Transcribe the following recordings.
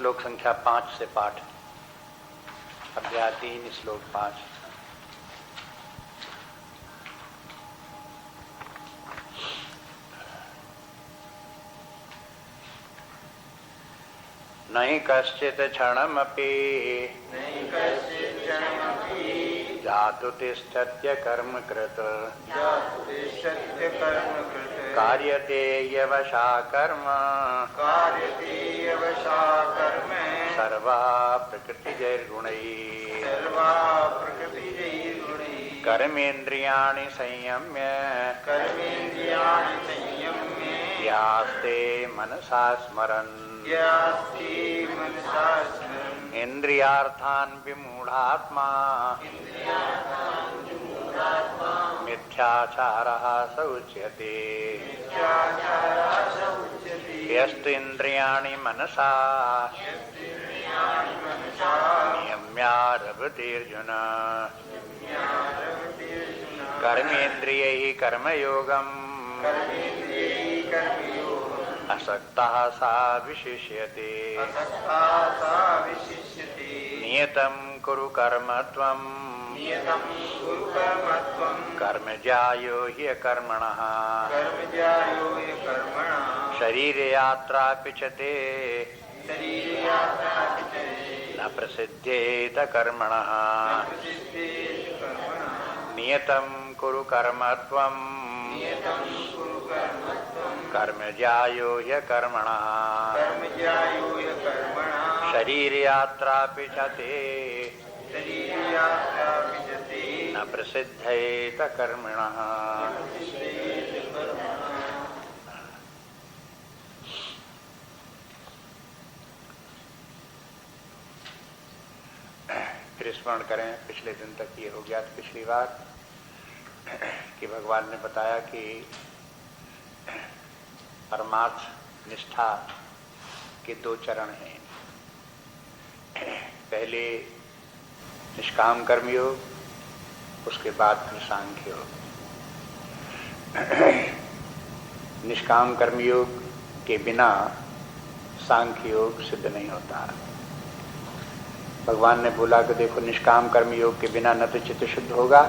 श्लोक संख्या 5 से पाठ। अध्याय 3 श्लोक 5। नहि कश्चित् क्षणमपि जातु तिष्ठत्य कर्म कृत कार्यते यवशा कर्म सर्वा प्रकृतिजैर्गुणैः कर्मेन्द्रियाणि संयम्य यास्ते मनसा स्मरन् इंद्रियार्थान् विमूढात्मा मिथ्याचारः स उच्यते। यस्तु इंद्रियाणि मनसा नियम्यारभतेऽर्जुन कर्मेन्द्रियैः कर्मयोगम् असक्तः सा विशिष्यते। नियतं कुरु कर्म त्वं कर्मज्यायो ह्यकर्मणः शरीरयात्रापि च ते न प्रसिद्धेत कर्मणः। नियतं कुरु कर्म त्वं कर्मज्यायो ह्यकर्मणः शरीरयात्रापि च ते न प्रसिद्धेत कर्मणः। फिर स्मरण करें, पिछले दिन तक ये हो गया था पिछली बार कि भगवान ने बताया कि परमार्थ निष्ठा के 2 चरण हैं। पहले निष्काम कर्म योग, उसके बाद फिर सांख्य योग। निष्काम कर्म योग के बिना सांख्य योग सिद्ध नहीं होता। भगवान ने बोला कि देखो, निष्काम कर्म योग के बिना न तो चित्त शुद्ध होगा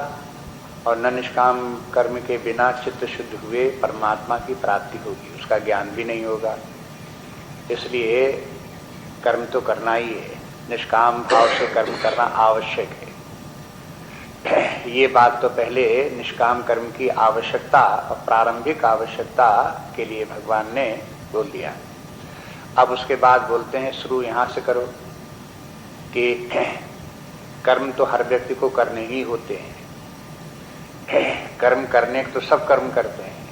और न निष्काम कर्म के बिना चित्त शुद्ध हुए परमात्मा की प्राप्ति होगी, उसका ज्ञान भी नहीं होगा। इसलिए कर्म तो करना ही है, निष्काम भाव से कर्म करना आवश्यक है। ये बात तो पहले निष्काम कर्म की आवश्यकता और प्रारंभिक आवश्यकता के लिए भगवान ने बोल दिया। अब उसके बाद बोलते हैं शुरू यहाँ से करो कि कर्म तो हर व्यक्ति को करने ही होते हैं। कर्म करने तो सब कर्म करते हैं,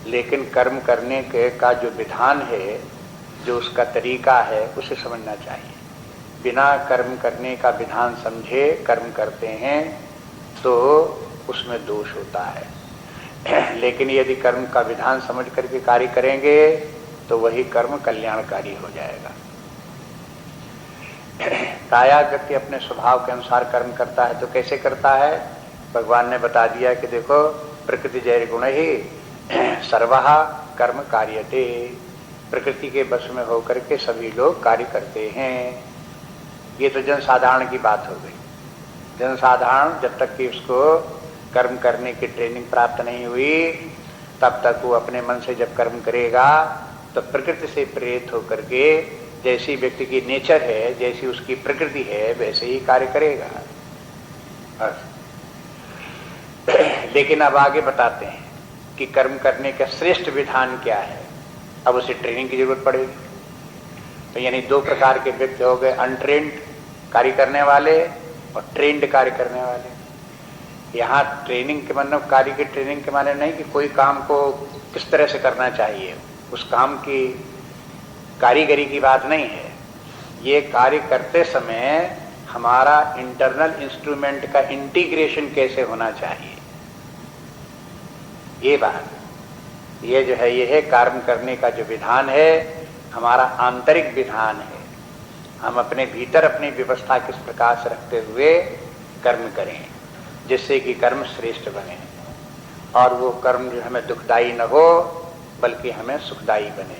लेकिन कर्म करने के का जो विधान है, जो उसका तरीका है, उसे समझना चाहिए। बिना कर्म करने का विधान समझे कर्म करते हैं तो उसमें दोष होता है। लेकिन यदि कर्म का विधान समझ करके कार्य करेंगे तो वही कर्म कल्याणकारी हो जाएगा। काया व्यक्ति अपने स्वभाव के अनुसार कर्म करता है तो कैसे करता है? भगवान ने बता दिया कि देखो, प्रकृति जैर्गुण ही सर्वः कर्म कार्यते। प्रकृति के बस में होकर के सभी लोग कार्य करते हैं। ये तो जनसाधारण की बात हो गई। जनसाधारण जब तक कि उसको कर्म करने की ट्रेनिंग प्राप्त नहीं हुई, तब तक वो अपने मन से जब कर्म करेगा तो प्रकृति से प्रेरित होकर के जैसी व्यक्ति की नेचर है, जैसी उसकी प्रकृति है, वैसे ही कार्य करेगा। लेकिन अब आगे बताते हैं कि कर्म करने का श्रेष्ठ विधान क्या है। अब उसे ट्रेनिंग की जरूरत पड़ेगी। तो यानी 2 प्रकार के व्यक्ति हो गए, अनट्रेंड कार्य करने वाले और ट्रेंड कार्य करने वाले। यहाँ ट्रेनिंग के मतलब कार्य की ट्रेनिंग के माने नहीं कि कोई काम को किस तरह से करना चाहिए, उस काम की कारीगरी की बात नहीं है। ये कार्य करते समय हमारा इंटरनल इंस्ट्रूमेंट का इंटीग्रेशन कैसे होना चाहिए, ये बात, ये जो है, ये है कर्म करने का जो विधान है, हमारा आंतरिक विधान है। हम अपने भीतर अपनी व्यवस्था किस प्रकार से रखते हुए कर्म करें जिससे कि कर्म श्रेष्ठ बने और वो कर्म जो हमें दुखदायी न हो बल्कि हमें सुखदायी बने।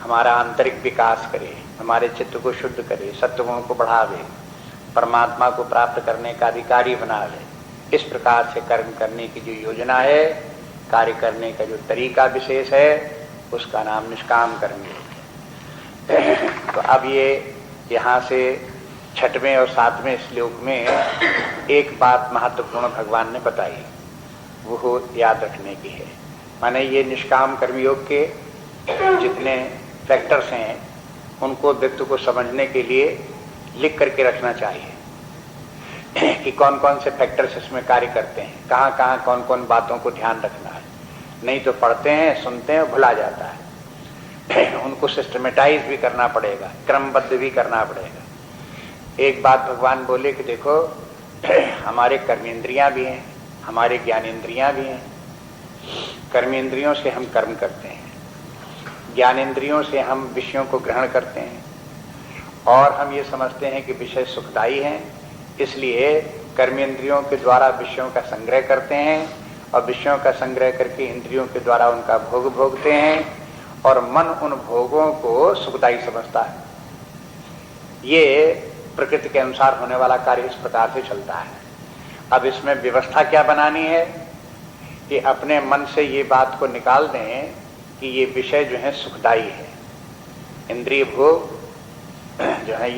हमारा आंतरिक विकास करे, हमारे चित्त को शुद्ध करे, सत्वों को बढ़ावे, परमात्मा को प्राप्त करने का अधिकारी बनावे। इस प्रकार से कर्म करने की जो योजना है, कार्य करने का जो तरीका विशेष है, उसका नाम निष्काम कर्म योग है। तो अब ये यहाँ से 6वें और 7वें श्लोक में एक बात महत्वपूर्ण भगवान ने बताई, वो याद रखने की है। माने ये निष्काम कर्मयोग के जितने फैक्टर्स हैं उनको व्यक्ति को समझने के लिए लिख करके रखना चाहिए कि कौन कौन से फैक्टर्स इसमें कार्य करते हैं, कहाँ कहाँ कौन कौन बातों को ध्यान रखना है। नहीं तो पढ़ते हैं, सुनते हैं, भुला जाता है। उनको सिस्टमेटाइज भी करना पड़ेगा, क्रमबद्ध भी करना पड़ेगा। एक बात भगवान बोले कि देखो हमारे कर्मेंद्रियां भी हैं, हमारे ज्ञानेंद्रियां भी हैं। कर्मेंद्रियों से हम कर्म करते हैं, ज्ञानेंद्रियों से हम विषयों को ग्रहण करते हैं, और हम ये समझते हैं कि विषय सुखदायी हैं, इसलिए कर्मेंद्रियों के द्वारा विषयों का संग्रह करते हैं, और विषयों का संग्रह करके इंद्रियों के द्वारा उनका भोग भोगते हैं, और मन उन भोगों को सुखदायी समझता है। ये प्रकृति के अनुसार होने वाला कार्य इस प्रकार से चलता है। अब इसमें व्यवस्था क्या बनानी है कि अपने मन से ये बात को निकाल दें कि ये विषय जो है सुखदायी है, इंद्रिय भोग जो है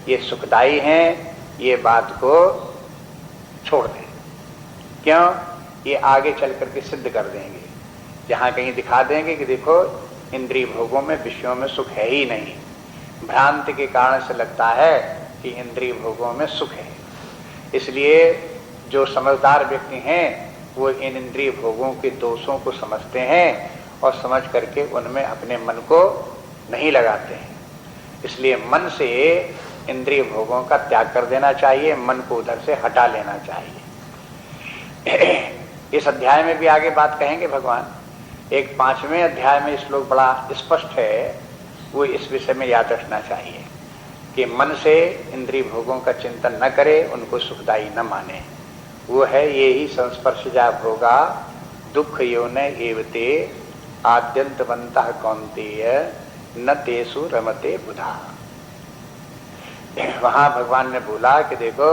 ये सुखदायी हैं, ये बात को छोड़ दें। क्यों? ये आगे चल करके सिद्ध कर देंगे, जहाँ कहीं दिखा देंगे कि देखो इंद्रिय भोगों में, विषयों में सुख है ही नहीं। भ्रांति के कारण से लगता है कि इंद्रिय भोगों में सुख है, इसलिए जो समझदार व्यक्ति हैं वो इन इंद्रिय भोगों के दोषों को समझते हैं और समझ करके उनमें अपने मन को नहीं लगाते हैं। इसलिए मन से इंद्रिय भोगों का त्याग कर देना चाहिए, मन को उधर से हटा लेना चाहिए। इस अध्याय में भी आगे बात कहेंगे भगवान। एक 5वें अध्याय में श्लोक बड़ा स्पष्ट है, वो इस विषय में याद रखना चाहिए कि मन से इंद्रिय भोगों का चिंतन न करे, उनको सुखदायी न माने। वो है ये ही संस्पर्शजा भोगा दुख योने एवते आद्यंतवंतः कौन्तेय न तेसु रमते बुधा। वहां भगवान ने बोला कि देखो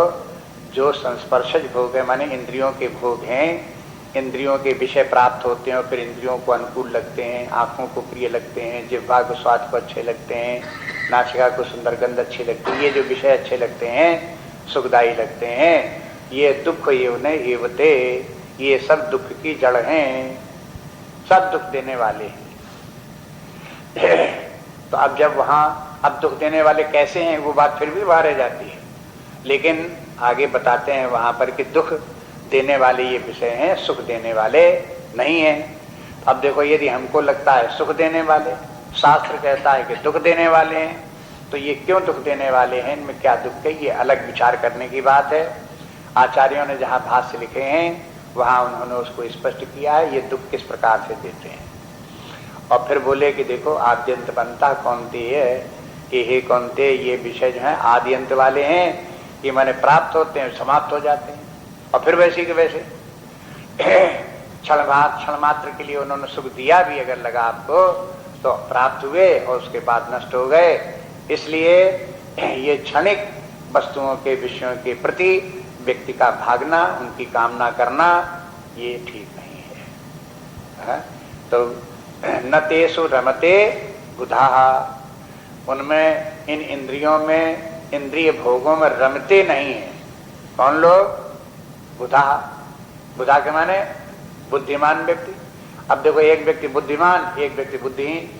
जो संस्पर्शज भोग है, माने इंद्रियों के भोग हैं, इंद्रियों के विषय प्राप्त होते हैं और फिर इंद्रियों को अनुकूल लगते हैं, आंखों को प्रिय लगते हैं, जिह्वा को स्वाद को अच्छे लगते हैं, नासिका को सुंदर गंध अच्छी लगती है, ये जो विषय अच्छे लगते हैं, सुखदायी लगते हैं, ये दुख योने एवते, ये सब दुख की जड़ हैं, सब दुख देने वाले हैं। तो अब जब वहां अब दुख देने वाले कैसे हैं, वो बात फिर भी बाहर रह जाती है, लेकिन आगे बताते हैं वहां पर कि दुख देने वाले ये विषय हैं, सुख देने वाले नहीं हैं। अब देखो यदि हमको लगता है सुख देने वाले, शास्त्र कहता है कि दुख देने वाले हैं, तो ये क्यों दुख देने वाले हैं, इनमें क्या दुख है, ये अलग विचार करने की बात है। आचार्यों ने जहाँ भाष्य लिखे हैं वहाँ उन्होंने उसको स्पष्ट किया है, ये दुख किस प्रकार से देते हैं। और फिर बोले कि देखो आद्यंत बनता कौन्तेय है कि हे कौन्तेय, ये विषय जो है आदि अंत वाले हैं, ये माने प्राप्त होते हैं, समाप्त हो जाते हैं, और फिर वैसे के वैसे क्षण मात्र के लिए उन्होंने सुख दिया भी अगर लगा आपको, तो प्राप्त हुए और उसके बाद नष्ट हो गए। इसलिए ये क्षणिक वस्तुओं के विषयों के प्रति व्यक्ति का भागना, उनकी कामना करना, ये ठीक नहीं है। तो न तेसु रमते बुधाहा, उनमें इन इंद्रियों में, इंद्रिय भोगों में रमते नहीं है। कौन लोग? बुधा। बुधा के माने बुद्धिमान व्यक्ति। अब देखो एक व्यक्ति बुद्धिमान, एक व्यक्ति बुद्धिहीन।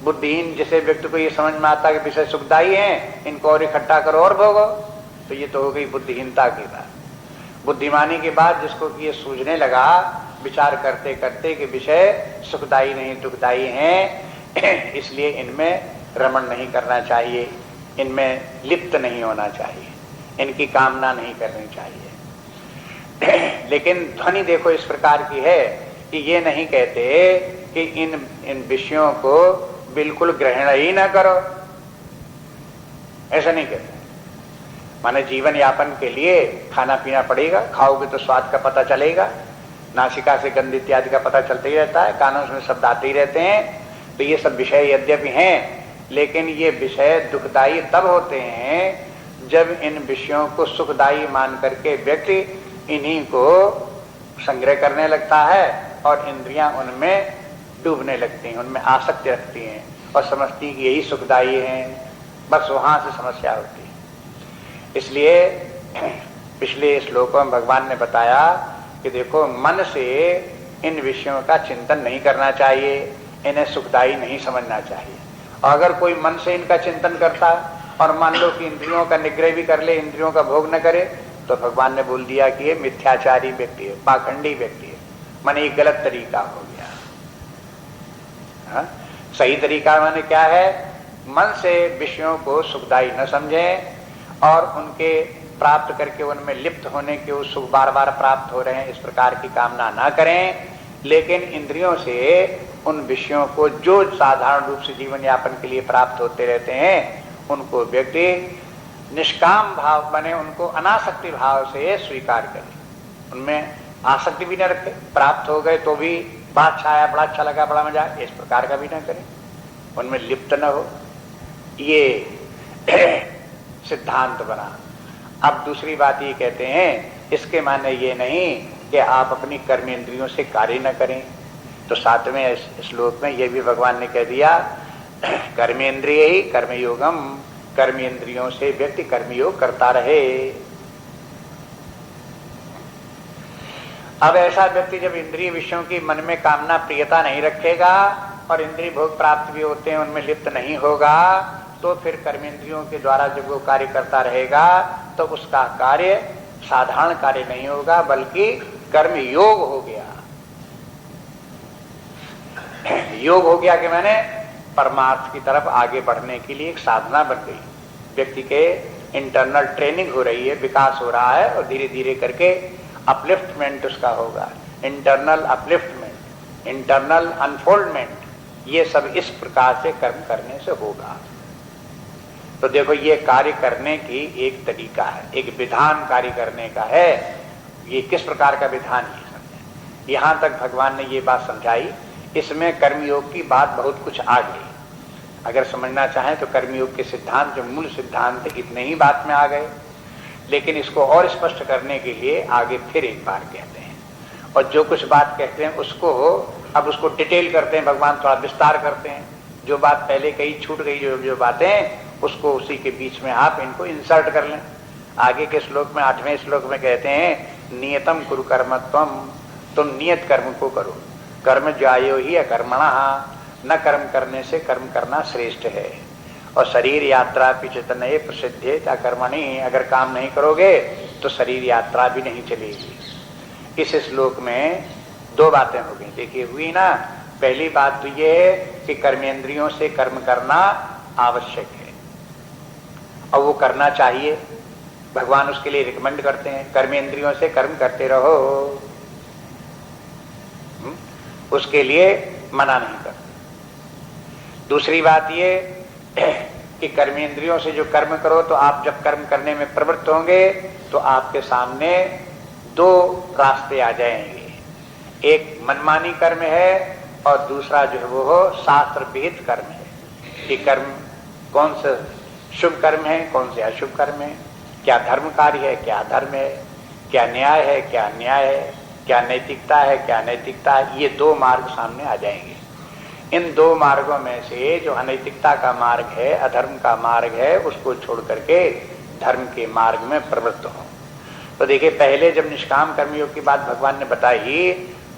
बुद्धिहीन जिसे व्यक्ति को ये समझ में आता है कि विषय सुखदायी हैं, इनको और इकट्ठा करो और भोगो, तो ये तो हो गई बुद्धिहीनता की बात। बुद्धिमानी के बाद जिसको कि ये सूझने लगा विचार करते करते कि विषय सुखदायी नहीं दुखदायी हैं, इसलिए इनमें रमण नहीं करना चाहिए, इनमें लिप्त नहीं होना चाहिए, इनकी कामना नहीं करनी चाहिए। लेकिन ध्वनि देखो इस प्रकार की है कि ये नहीं कहते कि इन विषयों को बिल्कुल ग्रहण ही ना करो, ऐसा नहीं कहते। माने जीवन यापन के लिए खाना पीना पड़ेगा, खाओगे तो स्वाद का पता चलेगा, नासिका से गंध इत्यादि का पता चलता ही रहता है, कानों में शब्द आते ही रहते हैं, तो ये सब विषय यद्यपि हैं, लेकिन ये विषय दुखदायी तब होते हैं जब इन विषयों को सुखदायी मान करके व्यक्ति इन्हीं को संग्रह करने लगता है और इंद्रियां उनमें डूबने लगती हैं, उनमें आसक्ति रखती हैं और समझती हैं कि यही सुखदायी हैं। बस वहां से समस्या होती है। इसलिए पिछले श्लोकों में भगवान ने बताया कि देखो, मन से इन विषयों का चिंतन नहीं करना चाहिए, इन्हें सुखदायी नहीं समझना चाहिए। और अगर कोई मन से इनका चिंतन करता और मान लो कि इंद्रियों का निग्रह भी कर ले, इंद्रियों का भोग न करे, तो भगवान ने बोल दिया कि ये मिथ्याचारी व्यक्ति है, पाखंडी व्यक्ति है, माने ये गलत तरीका हो गया। हाँ? सही तरीका माने क्या है? मन से विषयों को सुखदायी न समझें और उनके प्राप्त करके उनमें लिप्त होने के वो सुख बार बार प्राप्त हो रहे हैं इस प्रकार की कामना ना करें, लेकिन इंद्रियों से उन विषयों को जो साधारण रूप से जीवन यापन के लिए प्राप्त होते रहते हैं उनको व्यक्ति निष्काम भाव बने, उनको अनासक्ति भाव से स्वीकार करे, उनमें आसक्ति भी न रखे। प्राप्त हो गए तो भी बड़ा अच्छा आया, बड़ा अच्छा लगा, बड़ा मजा, इस प्रकार का भी न करें, उनमें लिप्त न हो, ये सिद्धांत बना। अब दूसरी बात ये कहते हैं, इसके माने ये नहीं कि आप अपनी कर्मेंद्रियों से कार्य न करें। तो 7वें श्लोक में ये भी भगवान ने कह दिया, कर्मेंद्रिय ही कर्मयोगम, कर्मेंद्रियों से व्यक्ति कर्मयोग करता रहे। अब ऐसा व्यक्ति जब इंद्रिय विषयों की मन में कामना प्रियता नहीं रखेगा और इंद्रिय भोग प्राप्त भी होते हैं उनमें लिप्त नहीं होगा, तो फिर कर्मेंद्रियों के द्वारा जब वो कार्य करता रहेगा तो उसका कार्य साधारण कार्य नहीं होगा, बल्कि कर्म योग हो गया। योग हो गया कि मैंने परमार्थ की तरफ आगे बढ़ने के लिए एक साधना बन गई, व्यक्ति के इंटरनल ट्रेनिंग हो रही है, विकास हो रहा है और धीरे धीरे करके अपलिफ्टमेंट उसका होगा, इंटरनल अपलिफ्टमेंट, इंटरनल अनफोल्डमेंट, ये सब इस प्रकार से कर्म करने से होगा। तो देखो, ये कार्य करने की एक तरीका है, एक विधान कार्य करने का है। ये किस प्रकार का विधान, ये समझे। यहां तक भगवान ने ये बात समझाई, इसमें कर्मयोग की बात बहुत कुछ आ गई। अगर समझना चाहें तो कर्मयोग के सिद्धांत, जो मूल सिद्धांत इतने ही बात में आ गए, लेकिन इसको और स्पष्ट करने के लिए आगे फिर एक बार कहते हैं, और जो कुछ बात कहते हैं उसको अब उसको डिटेल करते हैं भगवान, थोड़ा विस्तार करते हैं। जो बात पहले कही छूट गई, जो बातें, उसको उसी के बीच में आप इनको इंसर्ट कर लें। आगे के श्लोक में 8वें श्लोक में कहते हैं, नियतम कुरु कर्मत्वम, तुम नियत कर्म को करो, कर्म जायो ही अकर्मणा, न कर्म करने से कर्म करना श्रेष्ठ है। और शरीर यात्रा पिचतनये प्रसिद्धे अकर्मणि, अगर काम नहीं करोगे तो शरीर यात्रा भी नहीं चलेगी। इस श्लोक में दो बातें हो गई, देखिए हुई ना। पहली बात तो ये है कि कर्मेंद्रियों से कर्म करना आवश्यक है और वो करना चाहिए, भगवान उसके लिए रिकमेंड करते हैं, कर्मेंद्रियों से कर्म करते रहो, उसके लिए मना नहीं करते। दूसरी बात ये कि कर्मेंद्रियों से जो कर्म करो, तो आप जब कर्म करने में प्रवृत्त होंगे तो आपके सामने दो रास्ते आ जाएंगे, एक मनमानी कर्म है और दूसरा जो है वो शास्त्र विहित कर्म है कि कर्म कौन सा शुभ कर्म है, कौन से अशुभ कर्म है, क्या धर्म कार्य है, क्या अधर्म है, क्या न्याय है, क्या अन्याय है, क्या नैतिकता है, क्या नैतिकता है। ये दो मार्ग सामने आ जाएंगे। इन दो मार्गों में से जो अनैतिकता का मार्ग है, अधर्म का मार्ग है, उसको छोड़ करके धर्म के मार्ग में प्रवृत्त हो। तो देखिए, पहले जब निष्काम कर्मयोग की बात भगवान ने बताई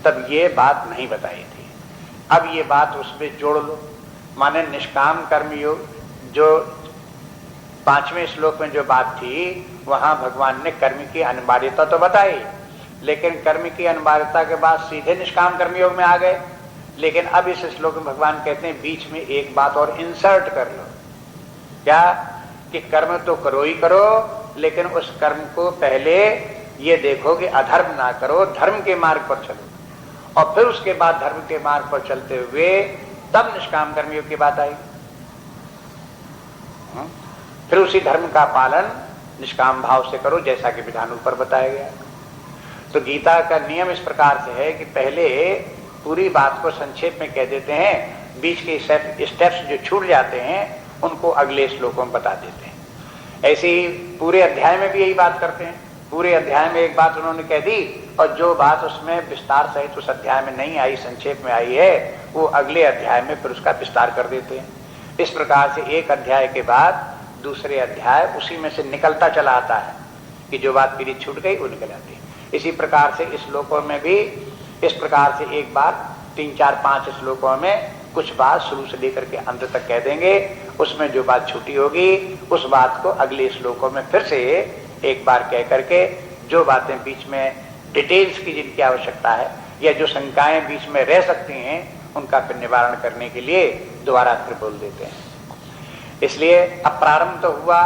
तब ये बात नहीं बताई थी, अब ये बात उसमें जोड़ लो। माने निष्काम कर्मयोग जो 5वें श्लोक में जो बात थी, वहां भगवान ने कर्म की अनिवार्यता तो बताई, लेकिन कर्म की अनिवार्यता के बाद सीधे निष्काम कर्मयोग में आ गए। लेकिन अब इस श्लोक में भगवान कहते हैं बीच में एक बात और इंसर्ट कर लो, क्या कि कर्म तो करो ही करो, लेकिन उस कर्म को पहले ये देखो कि अधर्म ना करो, धर्म के मार्ग पर चलो, और फिर उसके बाद धर्म के मार्ग पर चलते हुए तब निष्काम कर्मयोग की बात आई। फिर उसी धर्म का पालन निष्काम भाव से करो, जैसा कि विधान ऊपर बताया गया। तो गीता का नियम इस प्रकार से है कि पहले पूरी बात को संक्षेप में कह देते हैं, बीच के स्टेप्स जो छूट जाते हैं उनको अगले श्लोकों में बता देते हैं। ऐसे ही पूरे अध्याय में भी यही बात करते हैं। पूरे अध्याय में एक बात उन्होंने कह दी और जो बात उसमें विस्तार सहित उस अध्याय में नहीं आई, संक्षेप में आई है, वो अगले अध्याय में फिर उसका विस्तार कर देते हैं। इस प्रकार से एक अध्याय के बाद दूसरे अध्याय उसी में से निकलता चला आता है कि जो बात पीढ़ी छूट गई वो निकल आती है। इसी प्रकार से इस श्लोकों में भी इस प्रकार से एक बार 3, 4, 5 श्लोकों में कुछ बात शुरू से लेकर के अंत तक कह देंगे। उसमें जो बात छूटी होगी उस बात को अगले श्लोकों में फिर से एक बार कह करके जो बातें बीच में डिटेल्स की जिनकी आवश्यकता है या जो शंकाएं बीच में रह सकती हैं उनका फिर निवारण करने के लिए दोबारा फिर बोल देते हैं। इसलिए अब प्रारंभ तो हुआ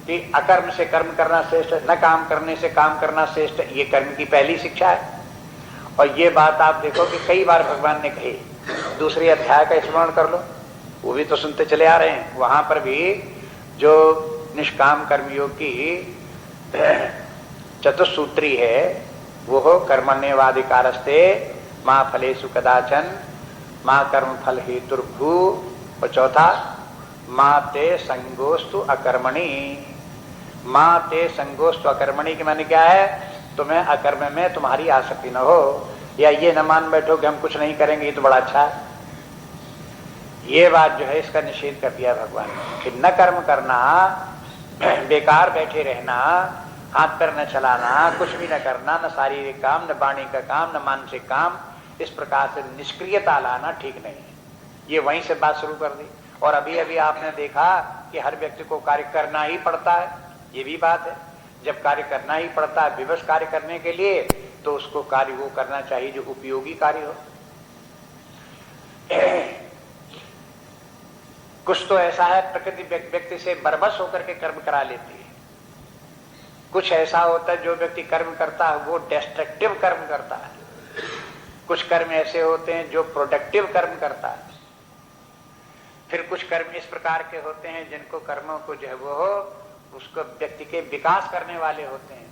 कि अकर्म से कर्म करना श्रेष्ठ, न काम करने से काम करना श्रेष्ठ, ये कर्म की पहली शिक्षा है। और ये बात आप देखो कि कई बार भगवान ने कही। दूसरे अध्याय का स्मरण कर लो, वो भी तो सुनते चले आ रहे हैं। वहां पर भी जो निष्काम कर्मयोग की चतुसूत्री है वो हो कर्मण्येवाधिकारस्ते मां फलेषु कदाचन मां कर्म फल हेतुर्भू, और चौथा मां ते संगोस्तु अकर्मणि। मां ते संगोस्तु अकर्मणि के माने क्या है? तुम्हें अकर्म में तुम्हारी आसक्ति न हो, या ये न मान बैठो कि हम कुछ नहीं करेंगे ये तो बड़ा अच्छा है। ये बात जो है इसका निषेध कर दिया भगवान ने कि न कर्म करना, बेकार बैठे रहना, हाथ पैर न चलाना, कुछ भी न करना, न शारीरिक काम, न वाणी का काम, न मानसिक काम, इस प्रकार से निष्क्रियता लाना ठीक नहीं है। ये वहीं से बात शुरू कर दी। और अभी अभी आपने देखा कि हर व्यक्ति को कार्य करना ही पड़ता है, ये भी बात है। जब कार्य करना ही पड़ता है विवश कार्य करने के लिए, तो उसको कार्य वो करना चाहिए जो उपयोगी कार्य हो। कुछ तो ऐसा है प्रकृति व्यक्ति से बरबस होकर के कर्म करा लेती है। कुछ ऐसा होता है जो व्यक्ति कर्म करता है वो डिस्ट्रक्टिव कर्म करता है। कुछ कर्म ऐसे होते हैं जो प्रोडक्टिव कर्म करता है। फिर कुछ कर्म इस प्रकार के होते हैं जिनको कर्मों को जो है वो उसको व्यक्ति के विकास करने वाले होते हैं।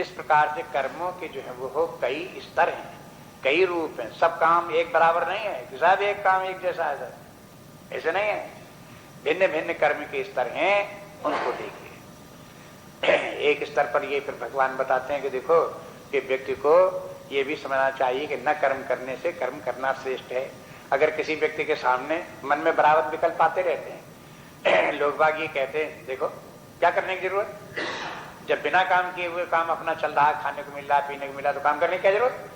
इस प्रकार से कर्मों के जो है वो कई स्तर हैं, कई रूप हैं। सब काम एक बराबर नहीं है कि साहब एक काम एक जैसा है, ऐसे नहीं है। भिन्न भिन्न कर्म के स्तर हैं, उनको देखिए। एक स्तर पर ये फिर भगवान बताते हैं कि देखो कि व्यक्ति को ये भी समझना चाहिए कि न कर्म करने से कर्म करना श्रेष्ठ है। अगर किसी व्यक्ति के सामने मन में बराबर विकल्प आते रहते हैं, लोग बाग ये कहते हैं देखो क्या करने की जरूरत, जब बिना काम किए हुए काम अपना चल रहा है, खाने को मिल रहा है, पीने को मिल रहा है, तो काम करने की क्या जरूरत।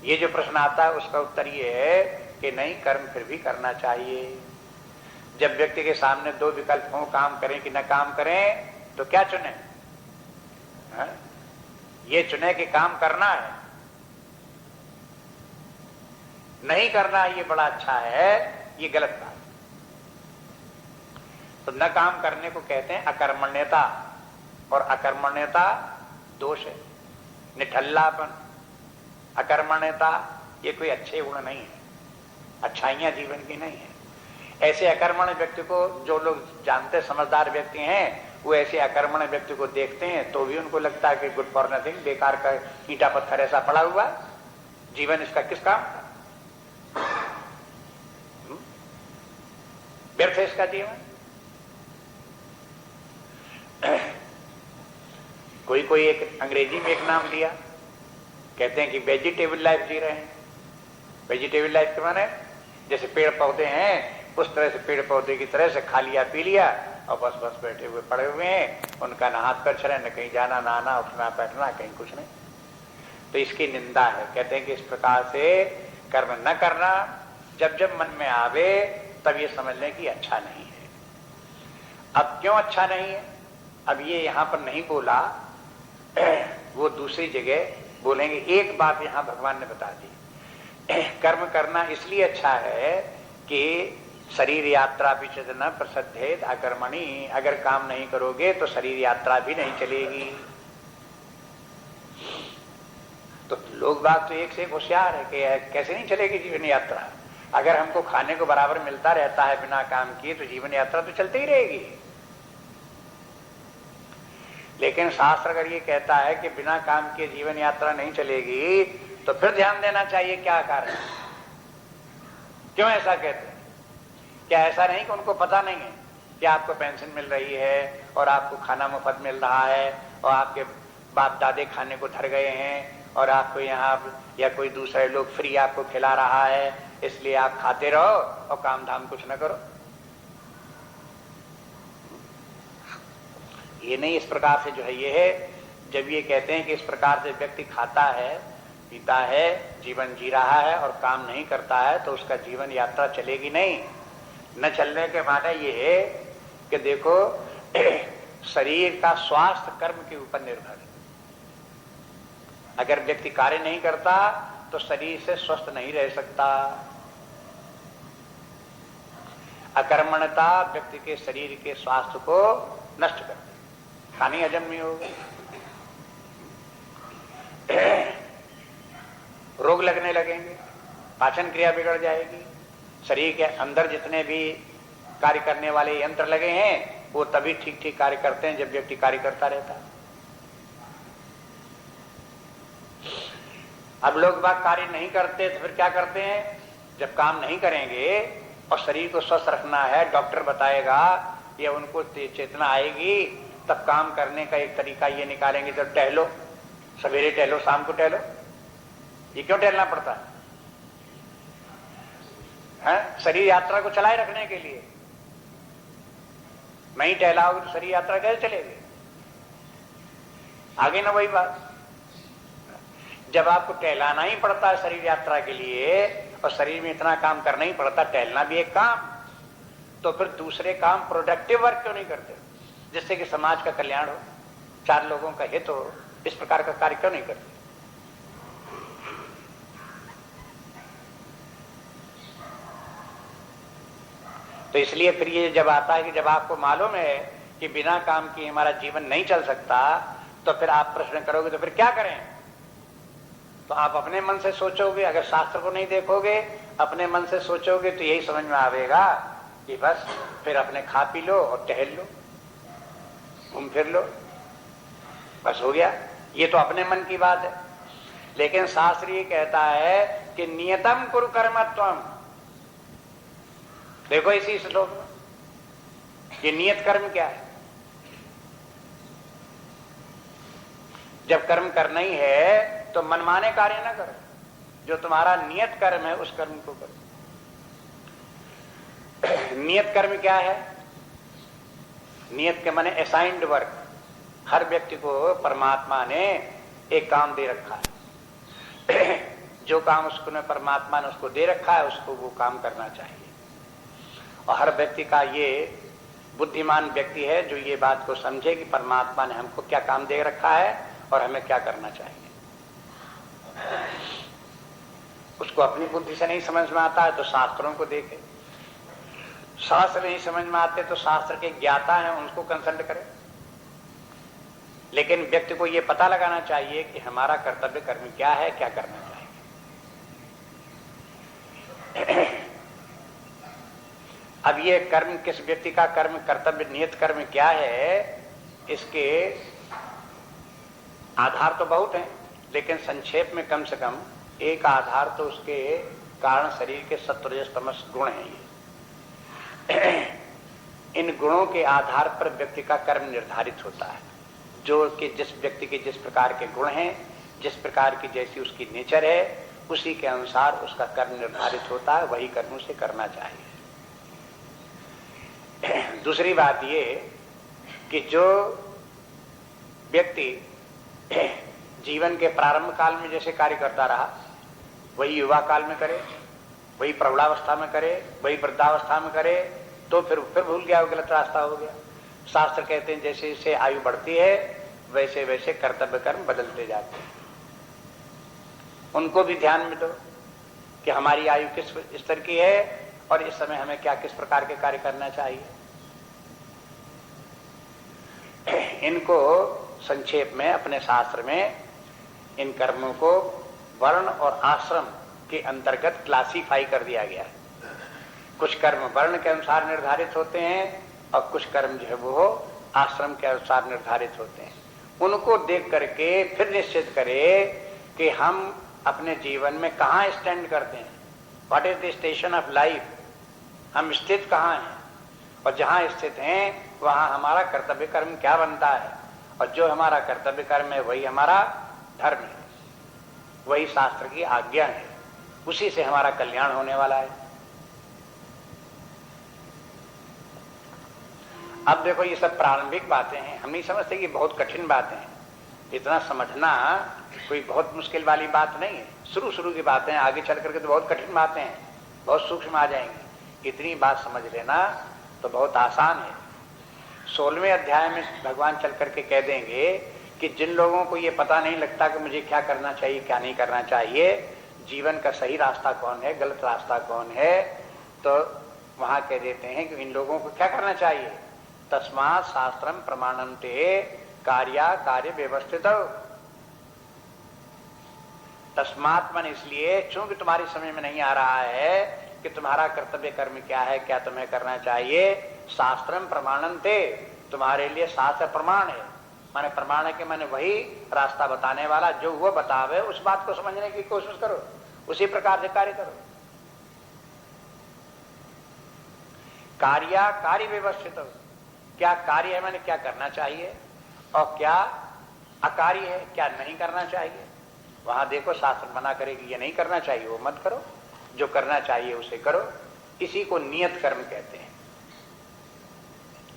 ये जो प्रश्न आता है उसका उत्तर ये है कि नहीं, कर्म फिर भी करना चाहिए। जब व्यक्ति के सामने दो विकल्प हों, काम करें कि न काम करें, तो क्या चुने? ये चुने कि काम करना है, नहीं करना ये बड़ा अच्छा है, ये गलत बात। तो न काम करने को कहते हैं अकर्मण्यता, और अकर्मण्यता दोष है, निठल्लापन। अकर्मण्यता ये कोई अच्छे गुण नहीं है, अच्छाइयां जीवन की नहीं है। ऐसे अकर्मण्य व्यक्ति को जो लोग जानते समझदार व्यक्ति हैं, वो ऐसे अकर्मण्य व्यक्ति को देखते हैं तो भी उनको लगता है कि गुड फॉर नथिंग, बेकार का ईंटा पत्थर ऐसा पड़ा हुआ, जीवन इसका किस काम का, व्यर्थ है इसका जीवन। कोई एक अंग्रेजी में एक नाम दिया, कहते हैं कि वेजिटेबल लाइफ जी रहे हैं। वेजिटेबल लाइफ के माने जैसे पेड़ पौधे हैं उस तरह से पेड़ पौधे की तरह से खा लिया पी लिया और बस बैठे हुए पड़े हुए हैं, उनका ना हाथ पैर चले, न कहीं जाना ना आना, उठना बैठना, कहीं कुछ नहीं। तो इसकी निंदा है। कहते हैं कि इस प्रकार से कर्म न करना, जब जब मन में आवे तब ये समझ लें कि अच्छा नहीं है। अब क्यों अच्छा नहीं है, अब ये यहां पर नहीं बोला, वो दूसरी जगह बोलेंगे। एक बात यहां भगवान ने बता दी, कर्म करना इसलिए अच्छा है कि शरीर यात्रा भी न प्रसद्धेत अकर्मणि, अगर काम नहीं करोगे तो शरीर यात्रा भी नहीं चलेगी। तो लोग बात तो एक से एक होशियार है कि कैसे नहीं चलेगी जीवन यात्रा। अगर हमको खाने को बराबर मिलता रहता है बिना काम किए तो जीवन यात्रा तो चलती ही रहेगी। लेकिन शास्त्र अगर ये कहता है कि बिना काम किए जीवन यात्रा नहीं चलेगी, तो फिर ध्यान देना चाहिए क्या कारण है। क्यों ऐसा कहते हैं? क्या ऐसा नहीं कि उनको पता नहीं है कि आपको पेंशन मिल रही है और आपको खाना मुफ्त मिल रहा है और आपके बाप दादे खाने को धर गए हैं और आपको यहाँ या कोई दूसरे लोग फ्री आपको खिला रहा है, इसलिए आप खाते रहो और काम धाम कुछ न करो? ये नहीं। इस प्रकार से जो है ये है, जब ये कहते हैं कि इस प्रकार से व्यक्ति खाता है, पीता है, जीवन जी रहा है और काम नहीं करता है, तो उसका जीवन यात्रा चलेगी नहीं। न चलने के माने ये है कि देखो शरीर का स्वास्थ्य कर्म के ऊपर निर्भर है। अगर व्यक्ति कार्य नहीं करता तो शरीर से स्वस्थ नहीं रह सकता। अकर्मण्यता व्यक्ति के शरीर के स्वास्थ्य को नष्ट कर दे, खानी हजम नहीं होगा, रोग लगने लगेंगे, पाचन क्रिया बिगड़ जाएगी। शरीर के अंदर जितने भी कार्य करने वाले यंत्र लगे हैं वो तभी ठीक ठीक कार्य करते हैं जब व्यक्ति कार्य करता रहता है। अब लोग बात कार्य नहीं करते तो फिर क्या करते हैं? जब काम नहीं करेंगे और शरीर को स्वस्थ रखना है, डॉक्टर बताएगा या उनको चेतना आएगी, तब काम करने का एक तरीका ये निकालेंगे, जब टहलो, सवेरे टहलो, शाम को टहलो। ये क्यों टहलना पड़ता है? शरीर यात्रा को चलाए रखने के लिए। नहीं टहलाओगे तो शरीर यात्रा कैसे चलेगी? आगे ना वही बात। जब आपको टहलाना ही पड़ता है शरीर यात्रा के लिए और शरीर में इतना काम करना ही पड़ता, टहलना भी एक काम, तो फिर दूसरे काम प्रोडक्टिव वर्क क्यों नहीं करते जिससे कि समाज का कल्याण हो, चार लोगों का हित हो? इस प्रकार का कार्य क्यों नहीं करते? तो इसलिए फिर ये जब आता है कि जब आपको मालूम है कि बिना काम किए हमारा जीवन नहीं चल सकता, तो फिर आप प्रश्न करोगे तो फिर क्या करें? तो आप अपने मन से सोचोगे, अगर शास्त्र को नहीं देखोगे, अपने मन से सोचोगे तो यही समझ में आवेगा कि बस फिर अपने खा पी लो और टहल लो, घूम फिर लो, बस हो गया। ये तो अपने मन की बात है। लेकिन शास्त्र ये कहता है कि नियतम कुरु कर्मत्वम। देखो इसी श्लोक में ये नियत कर्म क्या है? जब कर्म करना ही है तो मनमाने कार्य ना करो, जो तुम्हारा नियत कर्म है उस कर्म को करो। नियत कर्म क्या है? नियत के माने असाइंड वर्क। हर व्यक्ति को परमात्मा ने एक काम दे रखा है। जो काम उसको परमात्मा ने उसको दे रखा है उसको वो काम करना चाहिए। और हर व्यक्ति का ये बुद्धिमान व्यक्ति है जो ये बात को समझे कि परमात्मा ने हमको क्या काम दे रखा है और हमें क्या करना चाहिए। उसको अपनी बुद्धि से नहीं समझ में आता है तो शास्त्रों को देखे, शास्त्र नहीं समझ में आते तो शास्त्र के ज्ञाता हैं उनको कंसल्ट करें। लेकिन व्यक्ति को यह पता लगाना चाहिए कि हमारा कर्तव्य कर्म क्या है, क्या करना चाहिए। अब ये कर्म किस व्यक्ति का कर्म कर्तव्य नियत कर्म क्या है, इसके आधार तो बहुत हैं, लेकिन संक्षेप में कम से कम एक आधार तो उसके कारण शरीर के सत्व रजस तमस गुण हैं। ये इन गुणों के आधार पर व्यक्ति का कर्म निर्धारित होता है। जो कि जिस व्यक्ति के जिस प्रकार के गुण हैं, जिस प्रकार की जैसी उसकी नेचर है, उसी के अनुसार उसका कर्म निर्धारित होता है, वही कर्म उसे करना चाहिए। दूसरी बात ये कि जो व्यक्ति जीवन के प्रारंभ काल में जैसे कार्य करता रहा वही युवा काल में करे, वही प्रौढ़ावस्था में करे, वही वृद्धावस्था में करे, तो फिर भूल गया, वो गलत रास्ता हो गया। शास्त्र कहते हैं जैसे जैसे आयु बढ़ती है वैसे वैसे कर्तव्य कर्म बदलते जाते हैं। उनको भी ध्यान में दो कि हमारी आयु किस स्तर की है और इस समय हमें क्या किस प्रकार के कार्य करना चाहिए। इनको संक्षेप में अपने शास्त्र में इन कर्मों को वर्ण और आश्रम के अंतर्गत क्लासिफाई कर दिया गया है। कुछ कर्म वर्ण के अनुसार निर्धारित होते हैं और कुछ कर्म जो है वो आश्रम के अनुसार निर्धारित होते हैं। उनको देख करके फिर निश्चित करें कि हम अपने जीवन में कहाँ स्टैंड करते हैं। What is the station of life, हम स्थित कहाँ हैं, और जहां स्थित हैं वहां हमारा कर्तव्य कर्म क्या बनता है, और जो हमारा कर्तव्य कर्म है वही हमारा धर्म है, वही शास्त्र की आज्ञा है, उसी से हमारा कल्याण होने वाला है। अब देखो ये सब प्रारंभिक बातें हैं, हम नहीं समझते कि बहुत कठिन बातें हैं, इतना समझना कोई बहुत मुश्किल वाली बात नहीं है, शुरू शुरू की बातें हैं, आगे चल करके तो बहुत कठिन बातें हैं, बहुत सूक्ष्म आ जाएंगी। इतनी बात समझ लेना तो बहुत आसान है। 16वें अध्याय में भगवान चल करके कह देंगे कि जिन लोगों को ये पता नहीं लगता कि मुझे क्या करना चाहिए क्या नहीं करना चाहिए, जीवन का सही रास्ता कौन है गलत रास्ता कौन है, तो वहां कह देते हैं कि इन लोगों को क्या करना चाहिए, तस्मात् शास्त्रम प्रमाणन्ते कार्या कार्य व्यवस्थित। तस्मात् मन इसलिए चूंकि तुम्हारी समझ में नहीं आ रहा है कि तुम्हारा कर्तव्य कर्म क्या है, क्या तुम्हें करना चाहिए, शास्त्रम प्रमाणन्ते, तुम्हारे लिए शास्त्र प्रमाण है, माने प्रमाण है कि मैंने वही रास्ता बताने वाला, जो वो बतावे उस बात को समझने की कोशिश करो, उसी प्रकार से कार्य करो। कार्या कार्य व्यवस्थित, क्या कार्य है मैंने क्या करना चाहिए, और क्या अकार्य है क्या नहीं करना चाहिए। वहां देखो शास्त्र मना करेगी ये नहीं करना चाहिए वो मत करो, जो करना चाहिए उसे करो, इसी को नियत कर्म कहते हैं।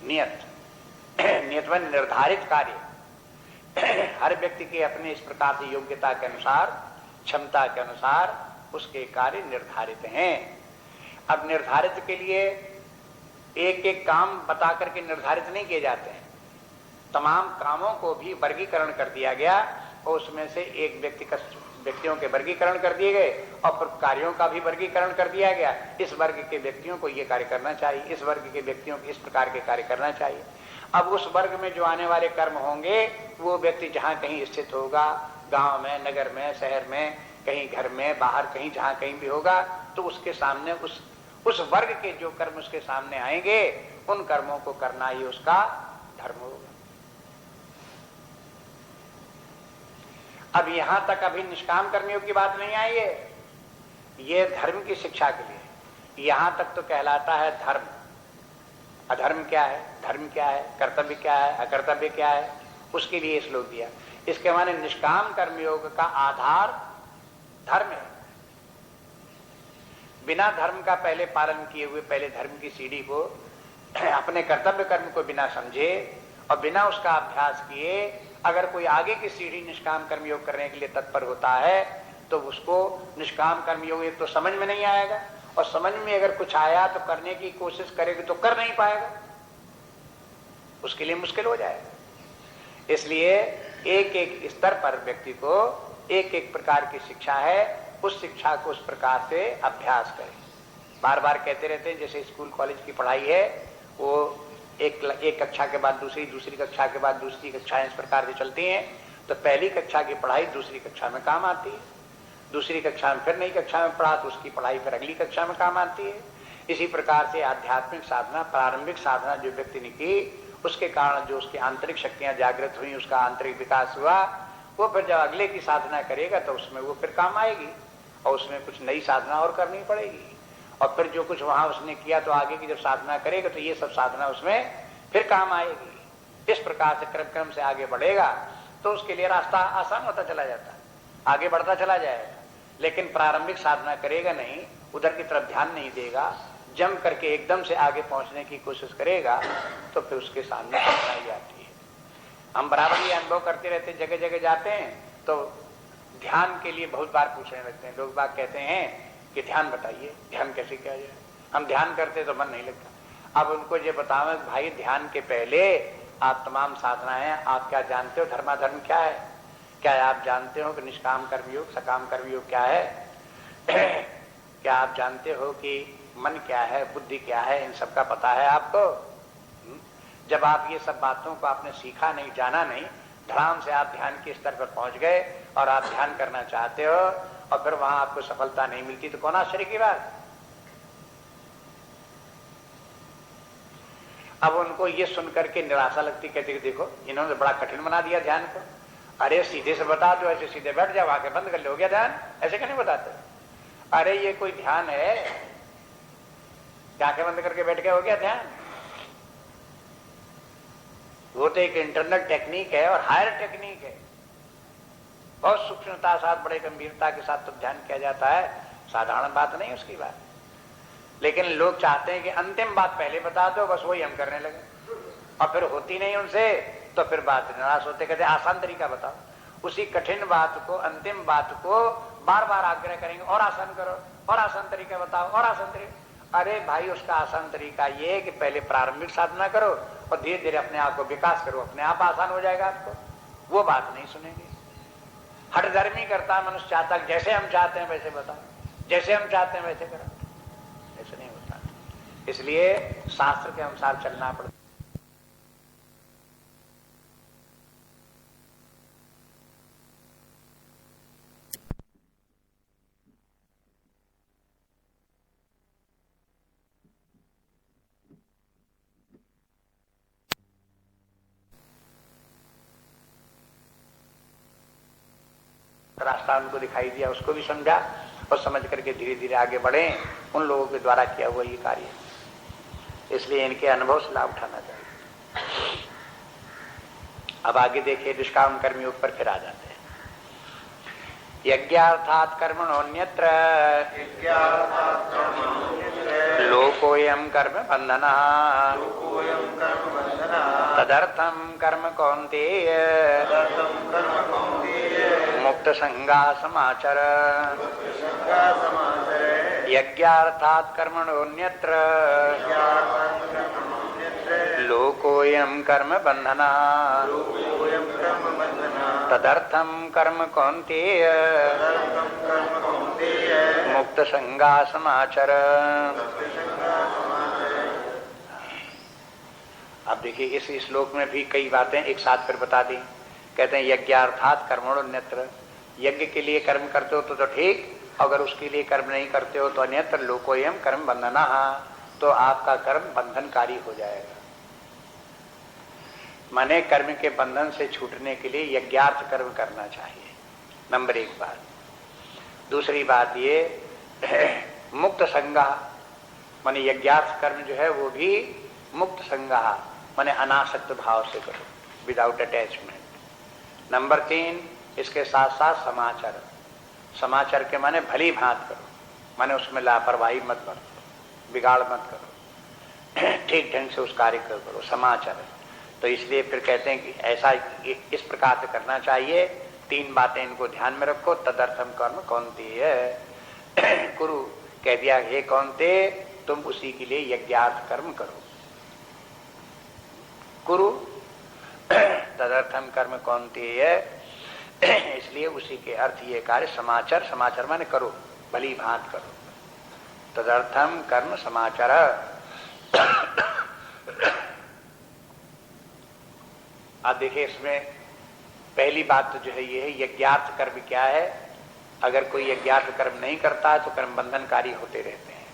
नियत नियत में निर्धारित कार्य, हर व्यक्ति के अपने इस प्रकार से योग्यता के अनुसार क्षमता के अनुसार उसके कार्य निर्धारित हैं। अब निर्धारित के लिए एक एक काम बता करके निर्धारित नहीं किए जाते हैं, तमाम कामों को भी वर्गीकरण कर दिया गया और उसमें से एक व्यक्तियों के वर्गीकरण कर दिए गए और फिर कार्यों का भी वर्गीकरण कर दिया गया। इस वर्ग के व्यक्तियों को ये कार्य करना चाहिए, इस वर्ग के व्यक्तियों को इस प्रकार के कार्य करना चाहिए। अब उस वर्ग में जो आने वाले कर्म होंगे वो व्यक्ति जहां कहीं स्थित होगा, गांव में, नगर में, शहर में, कहीं घर में, बाहर कहीं जहां कहीं भी होगा, तो उसके सामने उस वर्ग के जो कर्म उसके सामने आएंगे उन कर्मों को करना ही उसका धर्म होगा। अब यहां तक अभी निष्काम कर्मियों की बात नहीं आई है, ये धर्म की शिक्षा के लिए। यहां तक तो कहलाता है धर्म। अधर्म क्या है, धर्म क्या है, कर्तव्य क्या है, अकर्तव्य क्या है, उसके लिए श्लोक दिया। इसके माने निष्काम कर्मयोग का आधार धर्म है। बिना धर्म का पहले पालन किए हुए, पहले धर्म की सीढ़ी को, अपने कर्तव्य कर्म को बिना समझे और बिना उसका अभ्यास किए अगर कोई आगे की सीढ़ी निष्काम कर्मयोग करने के लिए तत्पर होता है तो उसको निष्काम कर्मयोग एक तो समझ में नहीं आएगा, और समझ में अगर कुछ आया तो करने की कोशिश करेगी तो कर नहीं पाएगा, उसके लिए मुश्किल हो जाएगा। इसलिए एक एक स्तर पर व्यक्ति को एक एक प्रकार की शिक्षा है, उस शिक्षा को उस प्रकार से अभ्यास करें। बार बार कहते रहते हैं जैसे स्कूल कॉलेज की पढ़ाई है, वो एक कक्षा के बाद दूसरी, दूसरी कक्षा के बाद दूसरी कक्षाएं इस प्रकार से चलती हैं। तो पहली कक्षा की पढ़ाई दूसरी कक्षा में काम आती है, दूसरी कक्षा में फिर नई कक्षा में पढ़ा तो उसकी पढ़ाई फिर अगली कक्षा में काम आती है। इसी प्रकार से आध्यात्मिक साधना, प्रारंभिक साधना जो व्यक्ति ने की, उसके कारण जो उसकी आंतरिक शक्तियां जागृत हुई, उसका आंतरिक विकास हुआ, वो फिर जब अगले की साधना करेगा तो उसमें वो फिर काम आएगी और उसमें कुछ नई साधना और करनी पड़ेगी। और फिर जो कुछ वहां उसने किया तो आगे की जब साधना करेगा तो ये सब साधना उसमें फिर काम आएगी। इस प्रकार से क्रम क्रम से आगे बढ़ेगा तो उसके लिए रास्ता आसान होता चला जाता है, आगे बढ़ता चला जाएगा। लेकिन प्रारंभिक साधना करेगा नहीं, उधर की तरफ ध्यान नहीं देगा, जम करके एकदम से आगे पहुंचने की कोशिश करेगा तो फिर उसके सामने कठिनाई आती है। हम बराबर ये अनुभव करते रहते, जगह जगह जाते हैं तो ध्यान के लिए बहुत बार पूछने लगते हैं। लोग बाग कहते हैं कि ध्यान बताइए, ध्यान कैसे किया जाए। हम ध्यान करते तो मन नहीं लगता। अब उनको ये बताओ भाई ध्यान के पहले आप तमाम साधनाएं, आप क्या जानते हो धर्माधर्म क्या है, क्या आप जानते हो कि निष्काम कर्मयोग, सकाम कर्मयोग क्या है, क्या आप जानते हो कि मन क्या है, बुद्धि क्या है, इन सब का पता है आपको। जब आप ये सब बातों को आपने सीखा नहीं, जाना नहीं, धड़ाम से आप ध्यान के स्तर पर पहुंच गए और आप ध्यान करना चाहते हो और फिर वहां आपको सफलता नहीं मिलती तो कौन आश्चर्य की बात। अब उनको ये सुनकर के निराशा लगती, कहते कि देखो इन्होंने बड़ा कठिन बना दिया ध्यान को। अरे सीधे से बता दो, ऐसे सीधे बैठ जाओ, आंखें बंद कर लो, हो गया ध्यान। ऐसे क्यों नहीं बताते? अरे ये कोई ध्यान है? आंखें बंद करके बैठ गए हो गया ध्यान? वो तो एक इंटरनल टेक्निक है और हायर टेक्निक है। बहुत सूक्ष्मता साथ, बड़े गंभीरता के साथ तो ध्यान किया जाता है, साधारण बात नहीं उसकी बात। लेकिन लोग चाहते हैं कि अंतिम बात पहले बता दो, बस वही हम करने लगे, और फिर होती नहीं उनसे, तो फिर बात निराश होते, कहते आसान तरीका बताओ। उसी कठिन बात को, अंतिम बात को बार बार आग्रह करेंगे, और आसान करो, और आसान तरीका बताओ, और आसान तरीका। अरे भाई, उसका आसान तरीका ये है कि पहले प्रारंभिक साधना करो और धीरे धीरे अपने आप को विकास करो, अपने आप आसान हो जाएगा आपको। वो बात नहीं सुनेंगे। हठधर्मी करता मनुष्य चाहता जैसे हम चाहते हैं वैसे बताओ, जैसे हम चाहते हैं वैसे करो, ऐसे नहीं होता। इसलिए शास्त्र के अनुसार चलना पड़ता। रास्ता उनको दिखाई दिया, उसको भी समझा और समझ करके धीरे धीरे आगे बढ़े। उन लोगों के द्वारा किया हुआ ये कार्य, इसलिए इनके अनुभव से लाभ उठाना चाहिए। अब आगे देखिए, निष्काम कर्मी ऊपर फिर आ जाते हैं। यज्ञार्थात् कर्मणोऽन्यत्र लोकोऽयं कर्म बन्धनः तदर्थं कर्म कौन्तेय मुक्त संगा समाचर। यज्ञार्थात् कर्मणोऽन्यत्र लोकोऽयं कर्म बन्धनः तदर्थं कर्म कौन्तेय मुक्त संगा समाचर। अब देखिए, इस श्लोक में भी कई बातें एक साथ फिर बता दी। कहते हैं यज्ञार्थात् कर्मणोऽन्यत्र, यज्ञ के लिए कर्म करते हो तो ठीक, अगर उसके लिए कर्म नहीं करते हो तो अन्यत्र लोकोयम कर्म बंधनः, तो आपका कर्म बंधनकारी हो जाएगा। माने कर्म के बंधन से छूटने के लिए यज्ञार्थ कर्म करना चाहिए, नंबर एक बात। दूसरी बात ये मुक्त संगा, माने यज्ञार्थ कर्म जो है वो भी मुक्त संगा, माने अनासक्त भाव से करो, विदाउट अटैचमेंट। नंबर तीन, इसके साथ साथ समाचार, समाचार के माने भली भांत करो, माने उसमें लापरवाही मत बरतो, बिगाड़ मत करो, ठीक ढंग से उस कार्य को करो, समाचार। तो इसलिए फिर कहते हैं कि ऐसा इस प्रकार से करना चाहिए। तीन बातें इनको ध्यान में रखो। तदर्थम कर्म कौन्तेय, कुरु कह दिया, हे कौन्तेय तुम उसी के लिए यज्ञार्थ कर्म करो। कुरु तदर्थम कर्म कौन्तेय, इसलिए उसी के अर्थ ये कार्य समाचार, समाचार माने करो, भली भांत करो। तदर्थम कर्म समाचार। अब देखिए, इसमें पहली बात तो जो है ये है, यज्ञार्थ कर्म क्या है। अगर कोई यज्ञार्थ कर्म नहीं करता है तो कर्म बंधनकारी होते रहते हैं।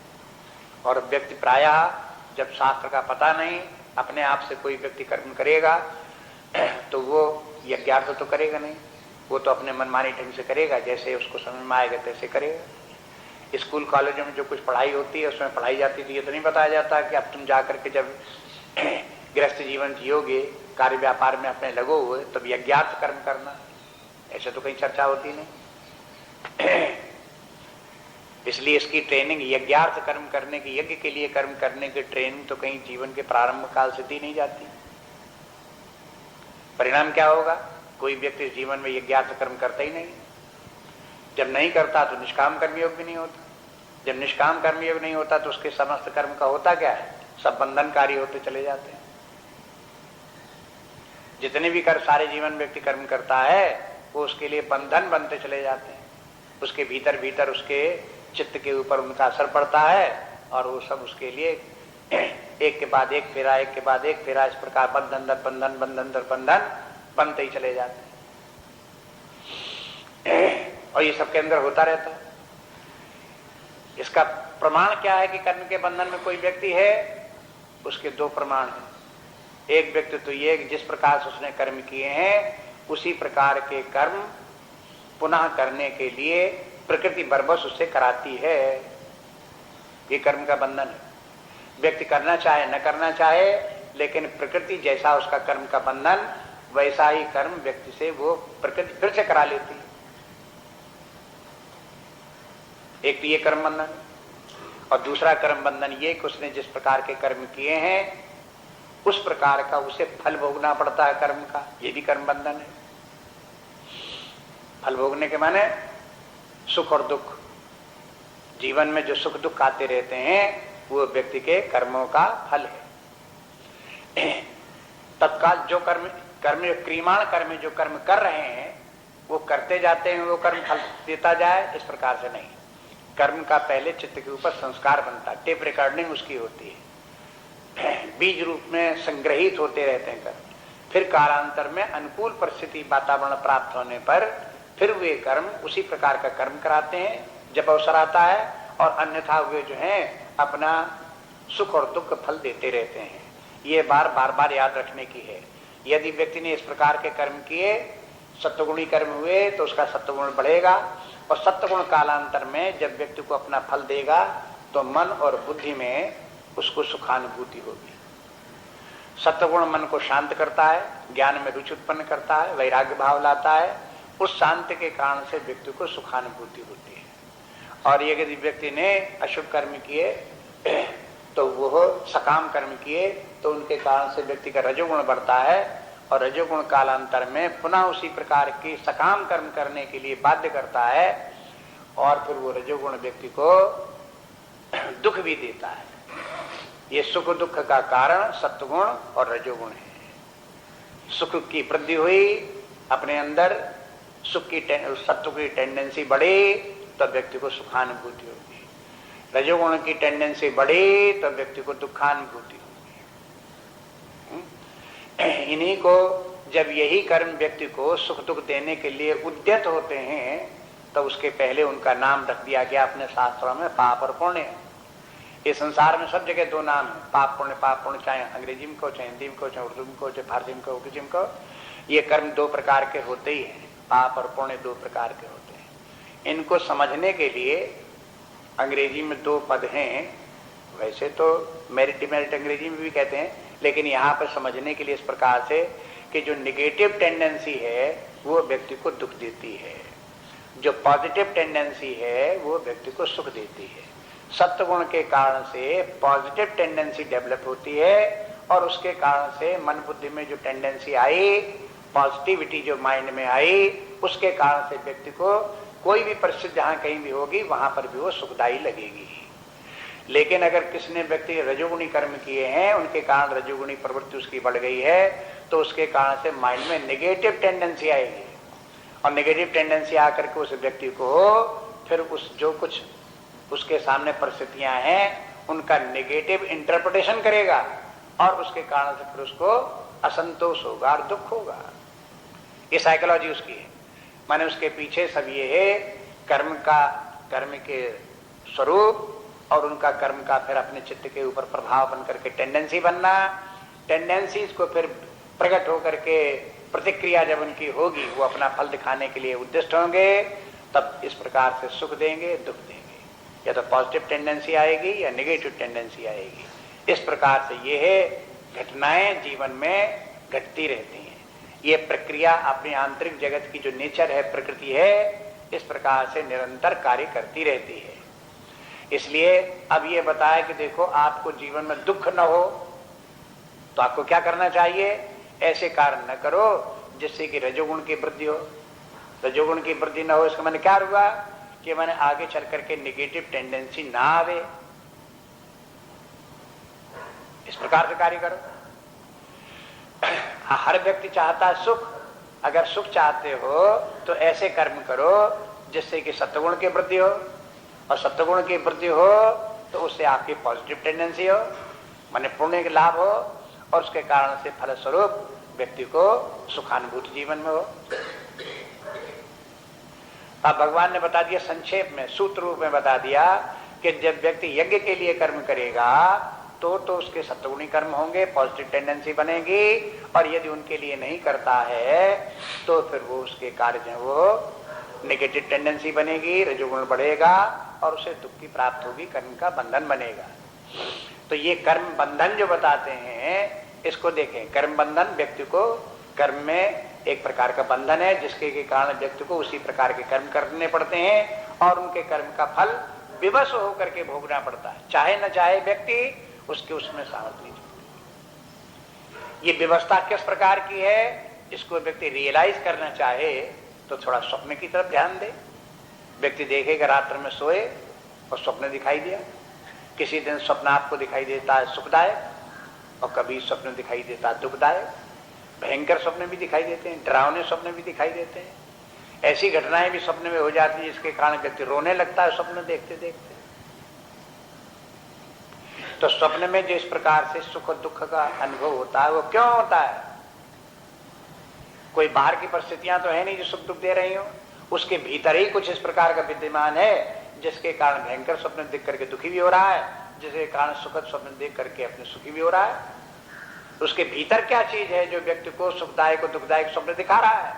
और व्यक्ति प्रायः जब शास्त्र का पता नहीं, अपने आप से कोई व्यक्ति कर्म करेगा तो वो यज्ञार्थ तो करेगा नहीं, वो तो अपने मनमानी ढंग से करेगा, जैसे उसको समझ में आएगा तैसे करेगा। स्कूल कॉलेजों में जो कुछ पढ़ाई होती है उसमें पढ़ाई जाती थी, ये तो नहीं बताया जाता कि अब तुम जाकर के जब गृहस्थ जीवन जियोगे, कार्य व्यापार में अपने लगो हुए, तब यज्ञार्थ कर्म करना, ऐसे तो कहीं चर्चा होती नहीं। इसलिए इसकी ट्रेनिंग, यज्ञार्थ कर्म करने की, यज्ञ के लिए कर्म करने की ट्रेनिंग तो कहीं जीवन के प्रारंभ काल से दी नहीं जाती। परिणाम क्या होगा? कोई व्यक्ति जीवन में यज्ञार्थ कर्म करता ही नहीं। जब नहीं करता तो निष्काम कर्मयोग भी नहीं होता। जब निष्काम कर्मयोग नहीं होता तो उसके समस्त कर्म का होता क्या है? सब बंधनकारी होते चले जाते हैं। जितने भी कर सारे जीवन व्यक्ति कर्म करता है वो उसके लिए बंधन बनते चले जाते हैं। उसके भीतर भीतर उसके चित्त के ऊपर उनका असर पड़ता है और वो सब उसके लिए एक के बाद एक फेरा, एक के बाद एक फेरा, इस प्रकार बंधन दर बंधन, बंधन दर बंधन बनते ही चले जाते हैं। और ये सबके अंदर होता रहता है। इसका प्रमाण क्या है कि कर्म के बंधन में कोई व्यक्ति है? उसके दो प्रमाण हैं। एक व्यक्ति तो ये कि जिस प्रकार से उसने कर्म किए हैं उसी प्रकार के कर्म पुनः करने के लिए प्रकृति बरबस उससे कराती है। ये कर्म का बंधन है। व्यक्ति करना चाहे न करना चाहे, लेकिन प्रकृति जैसा उसका कर्म का बंधन, वैसा ही कर्म व्यक्ति से वो प्रकृति फिर से करा लेती है। एक तो ये कर्म बंधन, और दूसरा कर्म बंधन ये कि उसने जिस प्रकार के कर्म किए हैं उस प्रकार का उसे फल भोगना पड़ता है कर्म का। ये भी कर्म बंधन है। फल भोगने के माने सुख और दुख, जीवन में जो सुख दुख आते रहते हैं वो व्यक्ति के कर्मों का फल है। तत्काल जो कर्म क्रियमाण कर्म जो कर्म कर रहे हैं वो करते जाते हैं, वो कर्म फल देता जाए, इस प्रकार से नहीं। कर्म का पहले चित्त के ऊपर संस्कार बनता है, टेप रिकॉर्डिंग उसकी होती है, बीज रूप में संग्रहित होते रहते हैं कर्म। फिर कालांतर में अनुकूल परिस्थिति वातावरण प्राप्त होने पर फिर वे कर्म उसी प्रकार का कर्म कराते हैं जब अवसर आता है, और अन्यथा वे जो हैं अपना सुख और दुख फल देते रहते हैं। ये बार बार याद रखने की है। यदि व्यक्ति ने इस प्रकार के कर्म किए, सत्वगुणी कर्म हुए, तो उसका सत्वगुण बढ़ेगा, और सत्वगुण कालांतर में जब व्यक्ति को अपना फल देगा तो मन और बुद्धि में उसको सुखानुभूति होगी। सत्वगुण मन को शांत करता है, ज्ञान में रुचि उत्पन्न करता है, वैराग्य भाव लाता है। उस शांति के कारण से व्यक्ति को सुखानुभूति होती है। और यदि व्यक्ति ने अशुभ कर्म किए तो वह सकाम कर्म किए तो उनके कारण से व्यक्ति का रजोगुण बढ़ता है, और रजोगुण कालांतर में पुनः उसी प्रकार की सकाम कर्म करने के लिए बाध्य करता है, और फिर वो रजोगुण व्यक्ति को दुख भी देता है। ये सुख दुख का कारण सत्वगुण और रजोगुण है। सुख की वृद्धि हुई अपने अंदर, सुख की सत्व की टेंडेंसी बढ़ी तो व्यक्ति को सुखानुभूति होगी, रजोगुण की टेंडेंसी बढ़ी तो व्यक्ति को दुखानुभूति होगी। इन्हीं को जब यही कर्म व्यक्ति को सुख दुख देने के लिए उद्यत होते हैं तो उसके पहले उनका नाम रख दिया गया अपने शास्त्रों में, पाप और पुण्य। इस संसार में सब जगह दो नाम है, पाप पुण्य। पाप पुण्य चाहे अंग्रेजी में को, चाहे हिंदी में को, चाहे उर्दू में को, चाहे फारसी में को, किसी में को, ये कर्म दो प्रकार के होते ही हैं। पाप और पुण्य दो प्रकार के होते हैं। इनको समझने के लिए अंग्रेजी में दो पद हैं, वैसे तो मेरिट डिमेरिट अंग्रेजी में भी कहते हैं, लेकिन यहाँ पर समझने के लिए इस प्रकार से कि जो निगेटिव टेंडेंसी है वो व्यक्ति को दुख देती है, जो पॉजिटिव टेंडेंसी है वो व्यक्ति को सुख देती है। सत्वगुण के कारण से पॉजिटिव टेंडेंसी डेवलप होती है, और उसके कारण से मन बुद्धि में जो टेंडेंसी आई, पॉजिटिविटी जो माइंड में आई, उसके कारण से व्यक्ति को कोई भी परिस्थिति जहाँ कहीं भी होगी वहां पर भी वो सुखदायी लगेगी। लेकिन अगर किसने व्यक्ति रजोगुणी कर्म किए हैं, उनके कारण रजोगुणी प्रवृत्ति उसकी बढ़ गई है, तो उसके कारण से माइंड में नेगेटिव टेंडेंसी आएगी, और नेगेटिव टेंडेंसी आकर के उस व्यक्ति को फिर उस जो कुछ उसके सामने परिस्थितियां हैं उनका नेगेटिव इंटरप्रिटेशन करेगा, और उसके कारण से फिर उसको असंतोष होगा और दुख होगा। ये साइकोलॉजी उसकी है। माने उसके पीछे सब ये है कर्म के स्वरूप, और उनका कर्म का फिर अपने चित्त के ऊपर प्रभाव बन करके टेंडेंसी बनना, टेंडेंसीज को फिर प्रकट होकर के प्रतिक्रिया जब उनकी होगी वो अपना फल दिखाने के लिए उद्दिष्ट होंगे, तब इस प्रकार से सुख देंगे दुख देंगे, या तो पॉजिटिव टेंडेंसी आएगी या नेगेटिव टेंडेंसी आएगी। इस प्रकार से ये है घटनाएं जीवन में घटती रहती हैं। ये प्रक्रिया अपनी आंतरिक जगत की जो नेचर है, प्रकृति है, इस प्रकार से निरंतर कार्य करती रहती है। इसलिए अब ये बताया कि देखो आपको जीवन में दुख न हो तो आपको क्या करना चाहिए, ऐसे कार्य न करो जिससे कि रजोगुण की वृद्धि हो। रजोगुण की वृद्धि न हो इसका मैंने क्या हुआ कि मैंने आगे चल करके नेगेटिव टेंडेंसी ना आवे, इस प्रकार से कार्य करो। हर व्यक्ति चाहता है सुख, अगर सुख चाहते हो तो ऐसे कर्म करो जिससे कि सत्वगुण की वृद्धि हो, और सत्वगुण की वृद्धि हो तो उससे आपकी पॉजिटिव टेंडेंसी हो, माने पुण्य के लाभ हो, और उसके कारण से फलस्वरूप व्यक्ति को सुखानुभूति जीवन में हो। अब भगवान ने बता दिया संक्षेप में, सूत्र रूप में बता दिया कि जब व्यक्ति यज्ञ के लिए कर्म करेगा तो उसके सत्वगुणी कर्म होंगे, पॉजिटिव टेंडेंसी बनेगी, और यदि उनके लिए नहीं करता है तो फिर वो उसके कार्य जो वो नेगेटिव टेंडेंसी बनेगी, रजोगुण बढ़ेगा और उसे दुख की प्राप्त होगी, कर्म का बंधन बनेगा। तो ये कर्म बंधन जो बताते हैं इसको देखें। कर्म बंधन व्यक्ति को कर्म में एक प्रकार का बंधन है जिसके के कारण व्यक्ति को उसी प्रकार के कर्म करने पड़ते हैं और उनके कर्म का फल विवश होकर के भोगना पड़ता है, चाहे न चाहे व्यक्ति उसके उसमें सामर्थ्य नहीं। ये व्यवस्था किस प्रकार की है, इसको व्यक्ति रियलाइज करना चाहे तो थोड़ा स्वप्न की तरफ ध्यान दे। व्यक्ति देखेगा रात्र में सोए और स्वप्न दिखाई दिया, किसी दिन स्वप्न आपको दिखाई देता है सुखदायक और कभी स्वप्न दिखाई देता है दुखदायक, भयंकर स्वप्न भी दिखाई देते हैं, डरावने स्वप्न भी दिखाई देते हैं, ऐसी घटनाएं भी स्वप्न में हो जाती है जिसके कारण व्यक्ति रोने लगता है स्वप्न देखते देखते। तो स्वप्न में जिस प्रकार से सुख और दुख का अनुभव होता है वो क्यों होता है? कोई बाहर की परिस्थितियां तो है नहीं जो सुख दुख दे रही हो, उसके भीतर ही कुछ इस प्रकार का विद्यमान है जिसके कारण भयंकर स्वप्न देख करके दुखी भी हो रहा है, जिसके कारण सुखद स्वप्न देख करके अपने सुखी भी हो रहा है। उसके भीतर क्या चीज है जो व्यक्ति को सुखदायक और दुखदायक स्वप्न दिखा रहा है?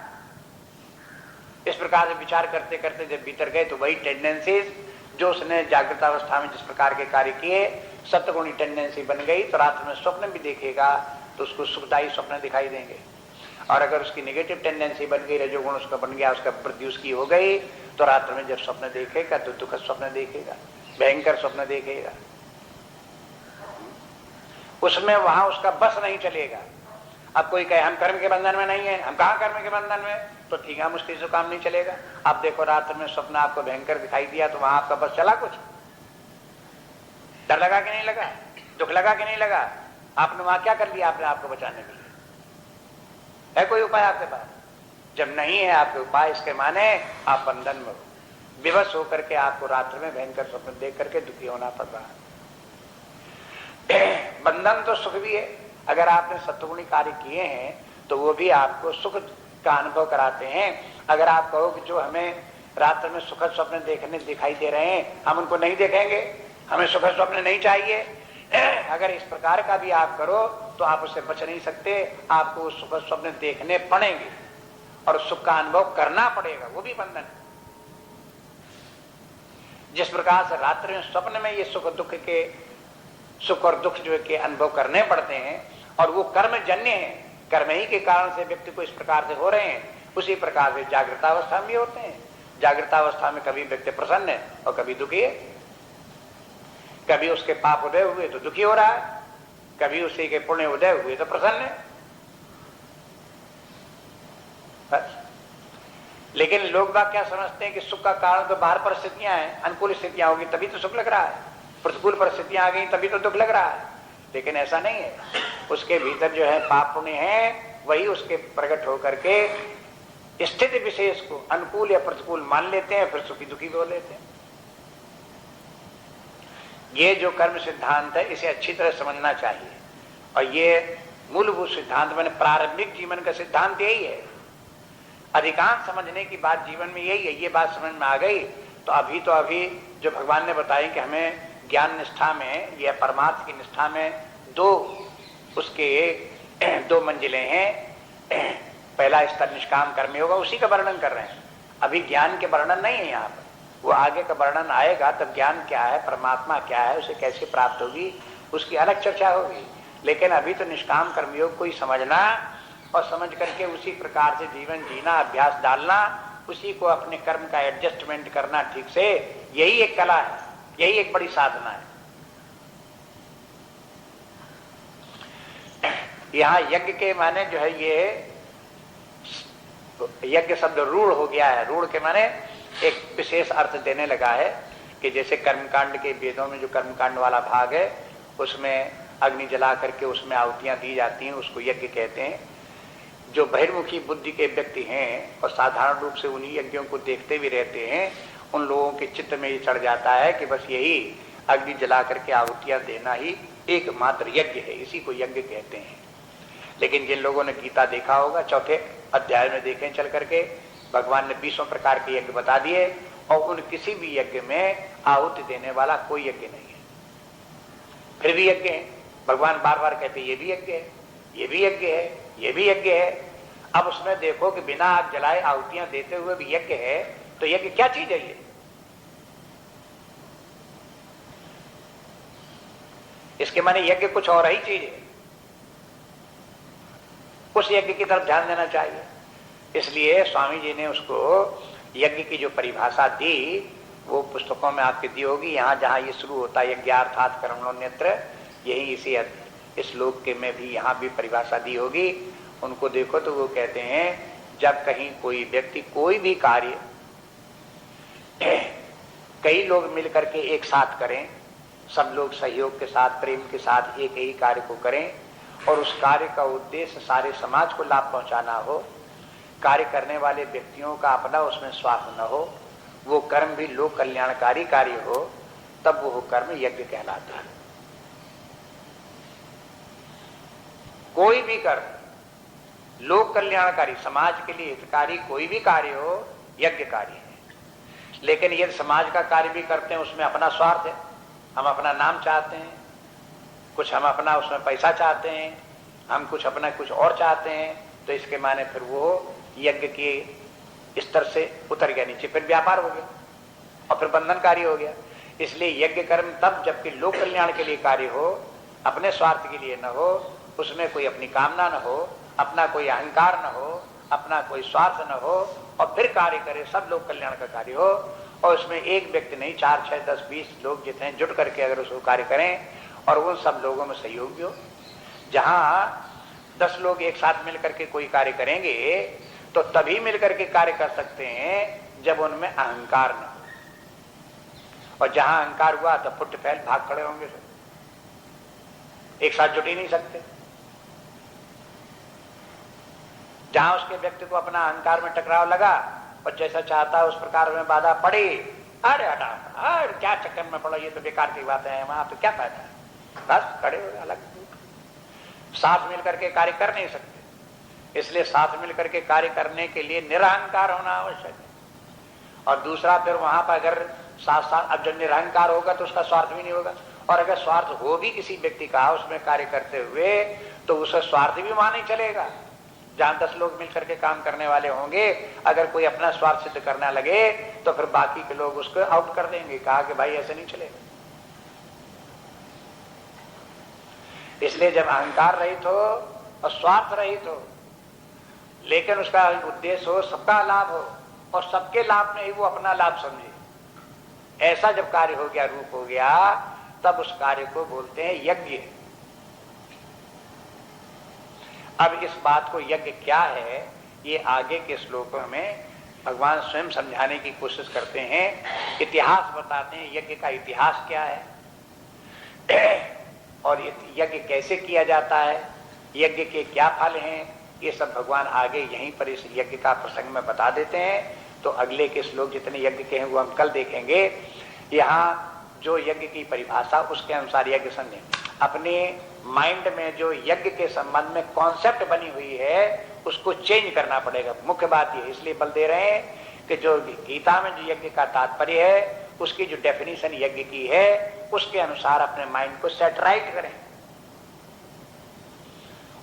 इस प्रकार से विचार करते करते जब भीतर गए तो वही टेंडेंसीज जो उसने जागृत अवस्था में जिस प्रकार के कार्य किए सत्वगुणी टेंडेंसी बन गई, तो रात में स्वप्न भी देखेगा तो उसको सुखदायी स्वप्न दिखाई देंगे। और अगर उसकी नेगेटिव टेंडेंसी बन गई, रजोगुण उसका बन गया, उसका वृद्धि उसकी हो गई, तो रात्र में जब स्वप्न देखेगा तो दुखद स्वप्न देखेगा, भयंकर स्वप्न देखेगा, उसमें वहां उसका बस नहीं चलेगा। अब कोई कहे हम कर्म के बंधन में नहीं है, हम कहां कर्म के बंधन में, तो ठीक है मुश्किल से काम नहीं चलेगा। आप देखो रात्र में स्वप्न आपको भयंकर दिखाई दिया तो वहां आपका बस चला, कुछ डर लगा कि नहीं लगा, दुख लगा कि नहीं लगा, आपने वहां क्या कर लिया अपने आपको बचाने के लिए? है कोई उपाय आपके पास? जब नहीं है आपके उपाय, इसके माने आप बंधन में हो, विवश होकर के आपको रात्र में भयंकर स्वप्न देख करके दुखी होना पड़ रहा है। बंधन तो सुख भी है, अगर आपने सत्वगुणी कार्य किए हैं तो वो भी आपको सुख का अनुभव कराते हैं। अगर आप कहो कि जो हमें रात्र में सुखद स्वप्न देखने दिखाई दे रहे हैं हम उनको नहीं देखेंगे, हमें सुखद स्वप्न नहीं चाहिए, अगर इस प्रकार का भी आप करो तो आप उससे बच नहीं सकते, आपको सुखद स्वप्न देखने पड़ेंगे और सुख का अनुभव करना पड़ेगा, वो भी बंधन है। जिस प्रकार से रात्रि में स्वप्न में ये सुख दुख के सुख और दुख जो के अनुभव करने पड़ते हैं और वो कर्म जन्य है, कर्म ही के कारण से व्यक्ति को इस प्रकार से हो रहे हैं, उसी प्रकार से जागृतावस्था में भी होते हैं। जागृतावस्था में कभी व्यक्ति प्रसन्न है और कभी दुखी है, कभी उसके पाप उदय हुए तो दुखी हो रहा है, कभी उसी के पुण्य उदय हुए तो प्रसन्न है, बस। लेकिन लोग बात क्या समझते हैं कि सुख का कारण तो बाहर परिस्थितियां हैं, अनुकूल स्थितियां होगी तभी तो सुख लग रहा है, प्रतिकूल परिस्थितियां आ गई तभी तो दुख लग रहा है। लेकिन ऐसा नहीं है, उसके भीतर जो है पाप पुण्य है वही उसके प्रकट होकर के स्थिति विशेष को अनुकूल या प्रतिकूल मान लेते हैं, फिर सुखी दुखी बोल लेते हैं। ये जो कर्म सिद्धांत है इसे अच्छी तरह समझना चाहिए और ये मूलभूत सिद्धांत मैंने प्रारंभिक जीवन का सिद्धांत यही है। अधिकांश समझने की बात जीवन में यही है, ये बात समझ में आ गई तो अभी जो भगवान ने बताया कि हमें ज्ञान निष्ठा में या परमार्थ की निष्ठा में दो मंजिलें हैं। पहला स्तर निष्काम कर्म होगा, उसी का वर्णन कर रहे हैं, अभी ज्ञान के वर्णन नहीं है यहाँ पर, वो आगे का वर्णन आएगा तब ज्ञान क्या है, परमात्मा क्या है, उसे कैसे प्राप्त होगी उसकी अलग चर्चा होगी। लेकिन अभी तो निष्काम कर्मयोग को ही समझना और समझ करके उसी प्रकार से जीवन जीना, अभ्यास डालना, उसी को अपने कर्म का एडजस्टमेंट करना ठीक से, यही एक कला है, यही एक बड़ी साधना है। यहाँ यज्ञ के माने जो है ये यज्ञ शब्द रूढ़ हो गया है, रूढ़ के माने एक विशेष अर्थ देने लगा है कि जैसे कर्मकांड के वेदों में जो कर्मकांड वाला भाग है उसमें अग्नि जला करके उसमें आहुतियां दी जाती हैं, उसको यज्ञ कहते हैं। जो बहिर्मुखी बुद्धि के व्यक्ति हैं और साधारण रूप से उन्हीं यज्ञों को देखते भी रहते हैं, उन लोगों के चित्त में ये चढ़ जाता है कि बस यही अग्नि जला करके आहुतियां देना ही एकमात्र यज्ञ है, इसी को यज्ञ कहते हैं। लेकिन जिन लोगों ने गीता देखा होगा, चौथे अध्याय में देखें चल करके, भगवान ने 20 प्रकार के यज्ञ बता दिए और उन किसी भी यज्ञ में आहुति देने वाला कोई यज्ञ नहीं है। फिर भी यज्ञ है, भगवान बार बार कहते ये भी यज्ञ है, ये भी यज्ञ है, ये भी यज्ञ है। अब उसमें देखो कि बिना आग जलाए आहुतियां देते हुए भी यज्ञ है, तो यज्ञ क्या चीज है ये? इसके माने यज्ञ कुछ और ही चीज है। उस यज्ञ की तरफ ध्यान देना चाहिए। इसलिए स्वामी जी ने उसको यज्ञ की जो परिभाषा दी वो पुस्तकों में आपके दी होगी। यहाँ जहाँ ये शुरू होता है यज्ञार्थात् कर्मण्योऽन्यत्र, यही इसी श्लोक के में भी यहाँ भी परिभाषा दी होगी। उनको देखो तो वो कहते हैं जब कहीं कोई व्यक्ति कोई भी कार्य कई लोग मिलकर के एक साथ करें, सब लोग सहयोग के साथ प्रेम के साथ एक ही कार्य को करें और उस कार्य का उद्देश्य सारे समाज को लाभ पहुंचाना हो, कार्य करने वाले व्यक्तियों का अपना उसमें स्वार्थ न हो, वो कर्म भी लोक कल्याणकारी कार्य हो, तब वो कर्म यज्ञ कहलाता है। कोई भी कर्म लोक कल्याणकारी समाज के लिए हितकारी कोई भी कार्य हो यज्ञ कार्य है। लेकिन यदि समाज का कार्य भी करते हैं उसमें अपना स्वार्थ है, हम अपना नाम चाहते हैं, कुछ हम अपना उसमें पैसा चाहते हैं, हम कुछ अपना कुछ और चाहते हैं, तो इसके माने फिर वो यज्ञ के स्तर से उतर गया नीचे, फिर व्यापार हो गया और फिर बंधनकारी हो गया। इसलिए यज्ञ कर्म तब जबकि लोक कल्याण के लिए कार्य हो, अपने स्वार्थ के लिए न हो, उसमें कोई अपनी कामना न हो, अपना कोई अहंकार न हो, अपना कोई स्वार्थ न हो, और फिर कार्य करे, सब लोग कल्याण का कार्य हो, और उसमें एक व्यक्ति नहीं 4, 6, 10, 20 लोग जितने जुट करके अगर उसको कार्य करें और उन सब लोगों में सहयोग हो। जहां 10 लोग एक साथ मिलकर के कोई कार्य करेंगे तो तभी मिलकर के कार्य कर सकते हैं जब उनमें अहंकार न हो, और जहां अहंकार हुआ तो फुट फैल भाग खड़े होंगे, एक साथ जुट ही नहीं सकते। जहां उसके व्यक्ति को अपना अहंकार में टकराव लगा और जैसा चाहता है उस प्रकार में बाधा पड़ी, अरे हटा, अरे क्या चक्कर में पड़ो, ये तो बेकार की बातें हैं, वहां तो क्या फायदा है, बस खड़े हो अलग। साथ मिलकर के कार्य कर नहीं सकते, इसलिए साथ मिलकर के कार्य करने के लिए निरहंकार होना आवश्यक है। और दूसरा फिर वहां पर अगर साथ साथ अब जब निरहंकार होगा तो उसका स्वार्थ भी नहीं होगा, और अगर स्वार्थ हो भी किसी व्यक्ति का उसमें कार्य करते हुए तो उसका स्वार्थ भी वहां नहीं चलेगा। जहां 10 लोग मिलकर के काम करने वाले होंगे, अगर कोई अपना स्वार्थ सिद्ध करना लगे तो फिर बाकी के लोग उसको आउट कर देंगे, कहा कि भाई ऐसे नहीं चलेगा। इसलिए जब अहंकार रहित हो और स्वार्थ रहित हो, लेकिन उसका उद्देश्य हो सबका लाभ हो और सबके लाभ में ही वो अपना लाभ समझे, ऐसा जब कार्य हो गया, रूप हो गया, तब उस कार्य को बोलते हैं यज्ञ। अब इस बात को यज्ञ क्या है ये आगे के श्लोकों में भगवान स्वयं समझाने की कोशिश करते हैं। इतिहास बताते हैं यज्ञ का इतिहास क्या है और यज्ञ कैसे किया जाता है, यज्ञ के क्या फल हैं, ये सब भगवान आगे यहीं पर इस यज्ञ का प्रसंग में बता देते हैं। तो अगले के श्लोक जितने यज्ञ के हैं वो हम कल देखेंगे। यहाँ जो यज्ञ की परिभाषा उसके अनुसार यज्ञ समझेंगे। अपने माइंड में जो यज्ञ के संबंध में कॉन्सेप्ट बनी हुई है उसको चेंज करना पड़ेगा। मुख्य बात ये इसलिए बल दे रहे हैं कि जो गीता में जो यज्ञ का तात्पर्य है उसकी जो डेफिनेशन यज्ञ की है उसके अनुसार अपने माइंड को सेट राइट करें,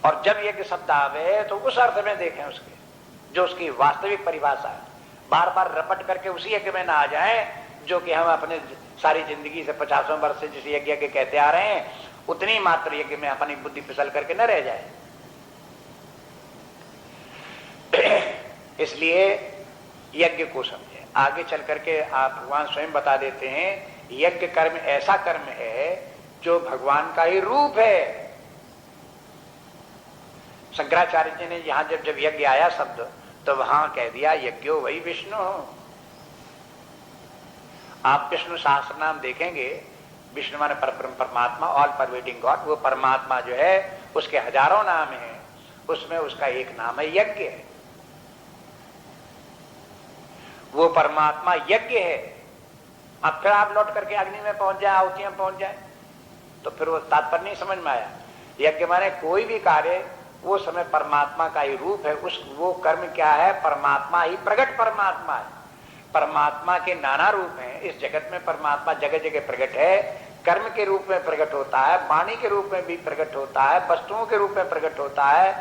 और जब यज्ञ शब्द आवे तो उस अर्थ में देखें उसके जो उसकी वास्तविक परिभाषा है। बार बार रपट करके उसी यज्ञ में ना आ जाए जो कि हम अपने सारी जिंदगी से 50 वर्ष से जिस यज्ञ के कहते आ रहे हैं उतनी मात्र यज्ञ में अपनी बुद्धि फिसल करके न रह जाए। इसलिए यज्ञ को समझे। आगे चल करके आप भगवान स्वयं बता देते हैं यज्ञ कर्म ऐसा कर्म है जो भगवान का ही रूप है। शंकराचार्य जी ने यहां जब यज्ञ आया शब्द तो वहां कह दिया यज्ञो वही विष्णु। आप विष्णु सहस्त्र नाम देखेंगे, विष्णु माने परब्रह्म परमात्मा, ऑल परवेडिंग गॉड। वो परमात्मा जो है उसके हजारों नाम हैं, उसमें उसका एक नाम है यज्ञ है। वो परमात्मा यज्ञ है। अब फिर आप लौट करके अग्नि में पहुंच जाए, आहुतियां में पहुंच जाए तो फिर वो तात्पर्य नहीं समझ में आया। यज्ञ माने कोई भी कार्य वो समय परमात्मा का ही रूप है। उस वो कर्म क्या है, परमात्मा ही प्रगट परमात्मा है। परमात्मा के नाना रूप हैं इस जगत में। परमात्मा जगह जगह प्रकट है, कर्म के रूप में प्रकट होता है, वाणी के रूप में भी प्रकट होता है, वस्तुओं के रूप में प्रकट होता है,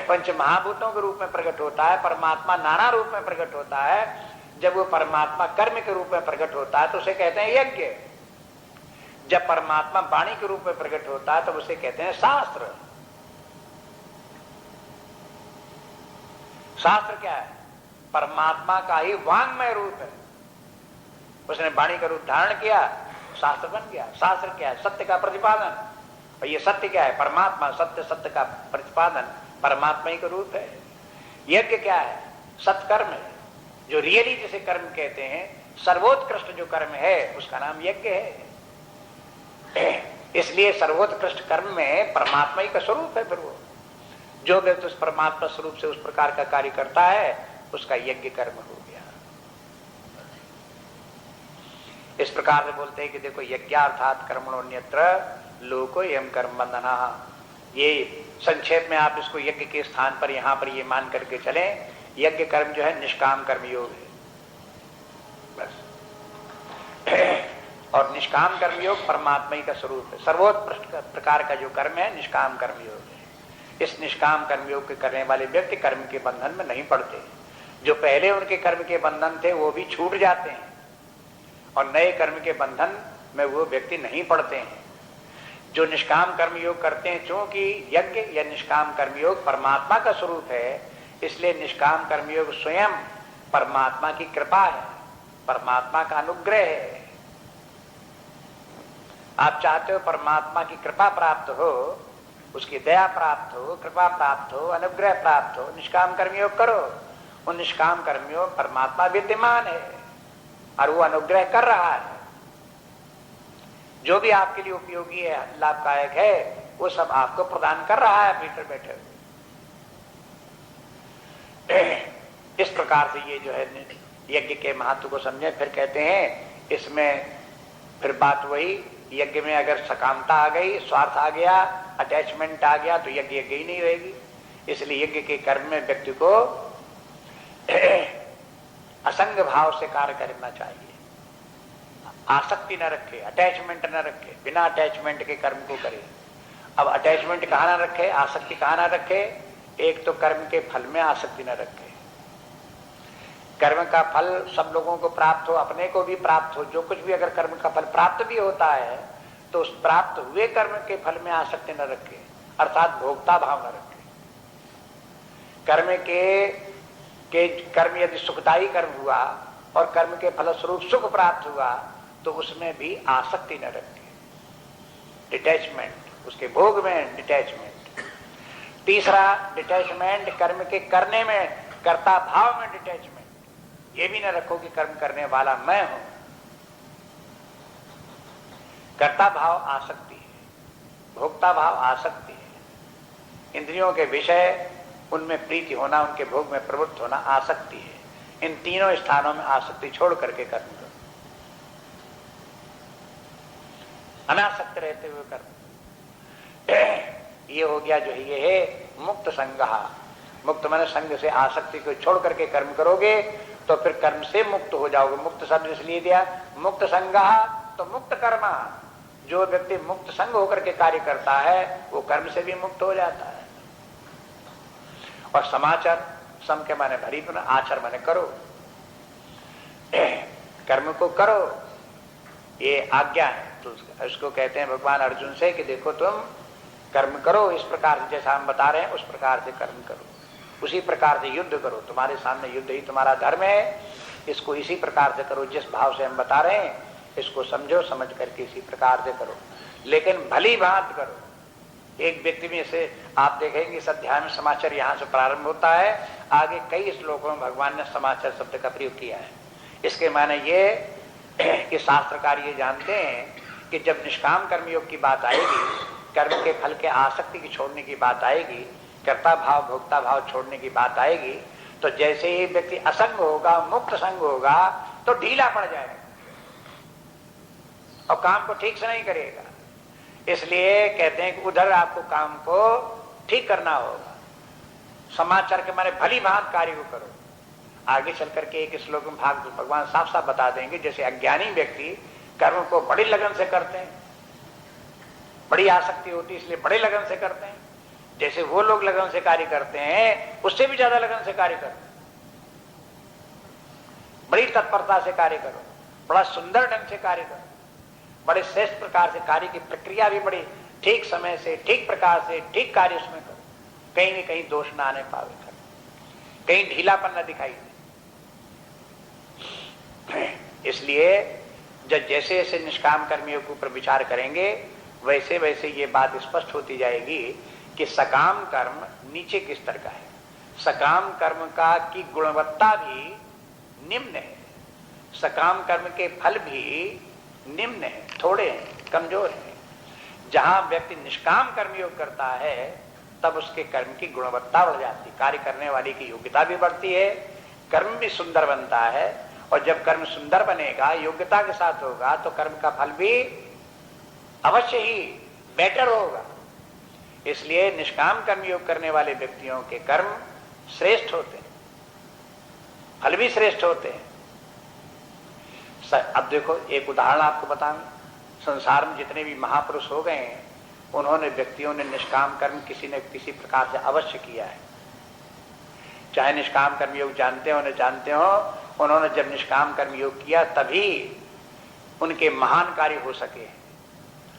पंच महाभूतों के रूप में प्रकट होता है। परमात्मा नाना रूप में प्रकट होता है। जब वो परमात्मा कर्म के रूप में प्रकट होता है तो उसे कहते हैं यज्ञ। जब परमात्मा वाणी के रूप में प्रकट होता है तो उसे कहते हैं शास्त्र। शास्त्र क्या है? परमात्मा का ही वांग्मय रूप है। उसने वाणी का रूप धारण किया, शास्त्र बन गया। शास्त्र क्या है? सत्य का प्रतिपादन। और ये सत्य क्या है? परमात्मा। सत्य, सत्य का प्रतिपादन परमात्मा ही का रूप है। यज्ञ क्या है? सत्कर्म है, जो रियली जिसे कर्म कहते हैं, सर्वोत्कृष्ट जो कर्म है उसका नाम यज्ञ है। इसलिए सर्वोत्कृष्ट कर्म में परमात्मा ही का स्वरूप है। फिर वो जो व्यक्ति उस परमात्मा स्वरूप से उस प्रकार का कार्य करता है उसका यज्ञ कर्म हो गया। इस प्रकार से बोलते हैं कि देखो यज्ञार्थात कर्मणोन्यत्र लोको यम कर्म बंधना। ये संक्षेप में आप इसको यज्ञ के स्थान पर यहां पर ये मान करके चलें, यज्ञ कर्म जो है निष्काम कर्म योग है बस। और निष्काम कर्म योग परमात्मा ही का स्वरूप है। सर्वोत्कृष्ट प्रकार का जो कर्म है निष्काम कर्म योग है। इस निष्काम कर्म योग के करने वाले व्यक्ति कर्म के बंधन में नहीं पड़ते। जो पहले उनके कर्म के बंधन थे वो भी छूट जाते हैं और नए कर्म के बंधन में वो व्यक्ति नहीं पड़ते हैं। जो निष्काम कर्म योग करते हैं, चूंकि यज्ञ या निष्काम कर्म योग परमात्मा का स्वरूप है, इसलिए निष्काम कर्म योग स्वयं परमात्मा की कृपा है, परमात्मा का अनुग्रह है। आप चाहते हो परमात्मा की कृपा प्राप्त हो, उसकी दया प्राप्त हो, कृपा प्राप्त हो, अनुग्रह प्राप्त हो, निष्काम कर्मयोग करो। वो निष्काम कर्मयोग परमात्मा विद्यमान है और वो अनुग्रह कर रहा है। जो भी आपके लिए उपयोगी है, लाभदायक है, वो सब आपको प्रदान कर रहा है भीतर बैठे। इस प्रकार से ये जो है यज्ञ के महत्व को समझे। फिर कहते हैं इसमें फिर बात वही, यज्ञ में अगर सकामता आ गई, स्वार्थ आ गया, अटैचमेंट आ गया तो यज्ञ यज्ञ ही नहीं रहेगी। इसलिए यज्ञ के कर्म में व्यक्ति को असंग भाव से कार्य करना चाहिए। आसक्ति न रखे, अटैचमेंट न रखे, बिना अटैचमेंट के कर्म को करे। अब अटैचमेंट कहाँ ना रखे, आसक्ति कहाँ ना रखे? एक तो कर्म के फल में आसक्ति न रखे। कर्म का फल सब लोगों को प्राप्त हो, अपने को भी प्राप्त हो, जो कुछ भी अगर कर्म का फल प्राप्त भी होता है तो उस प्राप्त हुए कर्म के फल में आसक्ति न रखे, अर्थात भोक्ता भाव न रखे। कर्म यदि सुखदायी कर्म हुआ और कर्म के फलस्वरूप सुख प्राप्त हुआ तो उसमें भी आसक्ति न रखे, डिटैचमेंट, उसके भोग में डिटैचमेंट। तीसरा डिटैचमेंट कर्म के करने में, कर्ता भाव में डिटैचमेंट। ये भी न रखो कि कर्म करने वाला मैं हूं। कर्ता भाव आसक्ति है, भोक्ता भाव आसक्ति है। इंद्रियों के विषय, उनमें प्रीति होना, उनके भोग में प्रवृत्त होना आसक्ति है। इन तीनों स्थानों में आसक्ति छोड़ करके कर्म करो, अनासक्त रहते हुए कर्म। ये हो गया जो है, ये है मुक्त संगहा। मुक्त माने संग से, आसक्ति को छोड़ करके कर्म करोगे तो फिर कर्म से मुक्त हो जाओगे। मुक्त शब्द इसलिए दिया, मुक्त संगहा तो मुक्त कर्मा। जो व्यक्ति मुक्त संग होकर के कार्य करता है वो कर्म से भी मुक्त हो जाता है। और समाचार, सम के माने भरीपूर्ण, आचर माने करो, कर्म को करो, ये आज्ञा है। तो उसको कहते हैं भगवान अर्जुन से कि देखो तुम कर्म करो इस प्रकार से, जैसा हम बता रहे हैं उस प्रकार से कर्म करो, उसी प्रकार से युद्ध करो। तुम्हारे सामने युद्ध ही तुम्हारा धर्म है, इसको इसी प्रकार से करो। जिस भाव से हम बता रहे हैं इसको समझो, समझ करके इसी प्रकार से करो, लेकिन भली भांति करो। एक व्यक्ति में से आप देखेंगे इस अध्याय में समाचार यहाँ से प्रारंभ होता है, आगे कई श्लोकों में भगवान ने समाचार शब्द का प्रयोग किया है। इसके माने ये कि शास्त्रकार ये जानते हैं कि जब निष्काम कर्मयोग की बात आएगी, कर्म के फल के आसक्ति की छोड़ने की बात आएगी, कर्ता भाव भोक्ता भाव छोड़ने की बात आएगी, तो जैसे ही व्यक्ति असंग होगा, मुक्त संग होगा तो ढीला पड़ जाएगा और काम को ठीक से नहीं करेगा। इसलिए कहते हैं कि उधर आपको काम को ठीक करना होगा। समाचार के माने भली भांति कार्य को करो। आगे चल करके एक श्लोक में भगवान साफ साफ बता देंगे, जैसे अज्ञानी व्यक्ति कर्म को बड़ी लगन से करते हैं, बड़ी आसक्ति होती है इसलिए बड़े लगन से करते हैं, जैसे वो लोग लगन से कार्य करते हैं उससे भी ज्यादा लगन से कार्य करते हैं। बड़ी तत्परता से कार्य करो, बड़ा सुंदर ढंग से कार्य करो, बड़े श्रेष्ठ प्रकार से कार्य की प्रक्रिया भी बड़ी ठीक समय से, ठीक प्रकार से, ठीक कार्य उसमें करो, कहीं भी कहीं दोष ना आने पावे, कहीं ढीलापन न दिखाई दे। इसलिए जब जैसे जैसे निष्काम कर्मियों के ऊपर विचार करेंगे वैसे वैसे ये बात स्पष्ट होती जाएगी कि सकाम कर्म नीचे किस स्तर का है, सकाम कर्म का की गुणवत्ता भी निम्न है, सकाम कर्म के फल भी निम्न है, थोड़े हैं, कमजोर हैं। जहां व्यक्ति निष्काम कर्म योग करता है तब उसके कर्म की गुणवत्ता बढ़ जाती है, कार्य करने वाले की योग्यता भी बढ़ती है, कर्म भी सुंदर बनता है, और जब कर्म सुंदर बनेगा, योग्यता के साथ होगा, तो कर्म का फल भी अवश्य ही बेटर होगा। इसलिए निष्काम कर्म योग करने वाले व्यक्तियों के कर्म श्रेष्ठ होते हैं, फल भी श्रेष्ठ होते हैं। अब देखो एक उदाहरण आपको बताऊं, संसार में जितने भी महापुरुष हो गए हैं उन्होंने, व्यक्तियों ने निष्काम कर्म किसी न किसी प्रकार से अवश्य किया है। चाहे निष्काम कर्म योग जानते हो न जानते हो, उन्होंने जब निष्काम कर्म योग किया तभी उनके महान कार्य हो सके।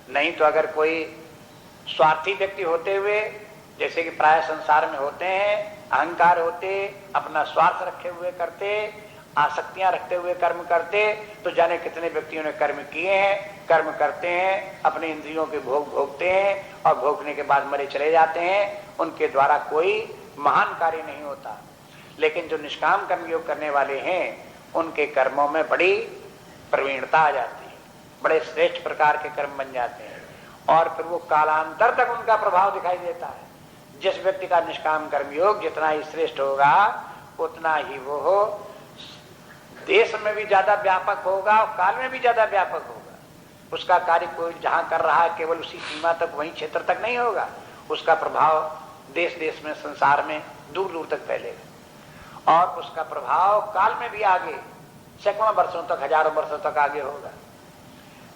नहीं तो अगर कोई स्वार्थी व्यक्ति होते हुए, जैसे कि प्राय संसार में होते हैं, अहंकार होते, अपना स्वार्थ रखे हुए करते, आसक्तियां रखते हुए कर्म करते, तो जाने कितने व्यक्तियों ने कर्म किए हैं, कर्म करते हैं, अपने इंद्रियों के भोग भोगते हैं और भोगने के बाद मरे चले जाते हैं, उनके द्वारा कोई महान कार्य नहीं होता। लेकिन जो निष्काम कर्म योग करने वाले हैं उनके कर्मों में बड़ी प्रवीणता आ जाती है, बड़े श्रेष्ठ प्रकार के कर्म बन जाते हैं, और फिर वो कालांतर तक उनका प्रभाव दिखाई देता है। जिस व्यक्ति का निष्काम कर्म योग जितना ही श्रेष्ठ होगा उतना ही वो देश में भी ज्यादा व्यापक होगा और काल में भी ज्यादा व्यापक होगा। उसका कार्य कोई जहां कर रहा है केवल उसी सीमा तक, वही क्षेत्र तक नहीं होगा, उसका प्रभाव देश देश में, संसार में दूर दूर तक फैलेगा, और उसका प्रभाव काल में भी आगे सैकड़ों वर्षों तक, हजारों वर्षों तक आगे होगा।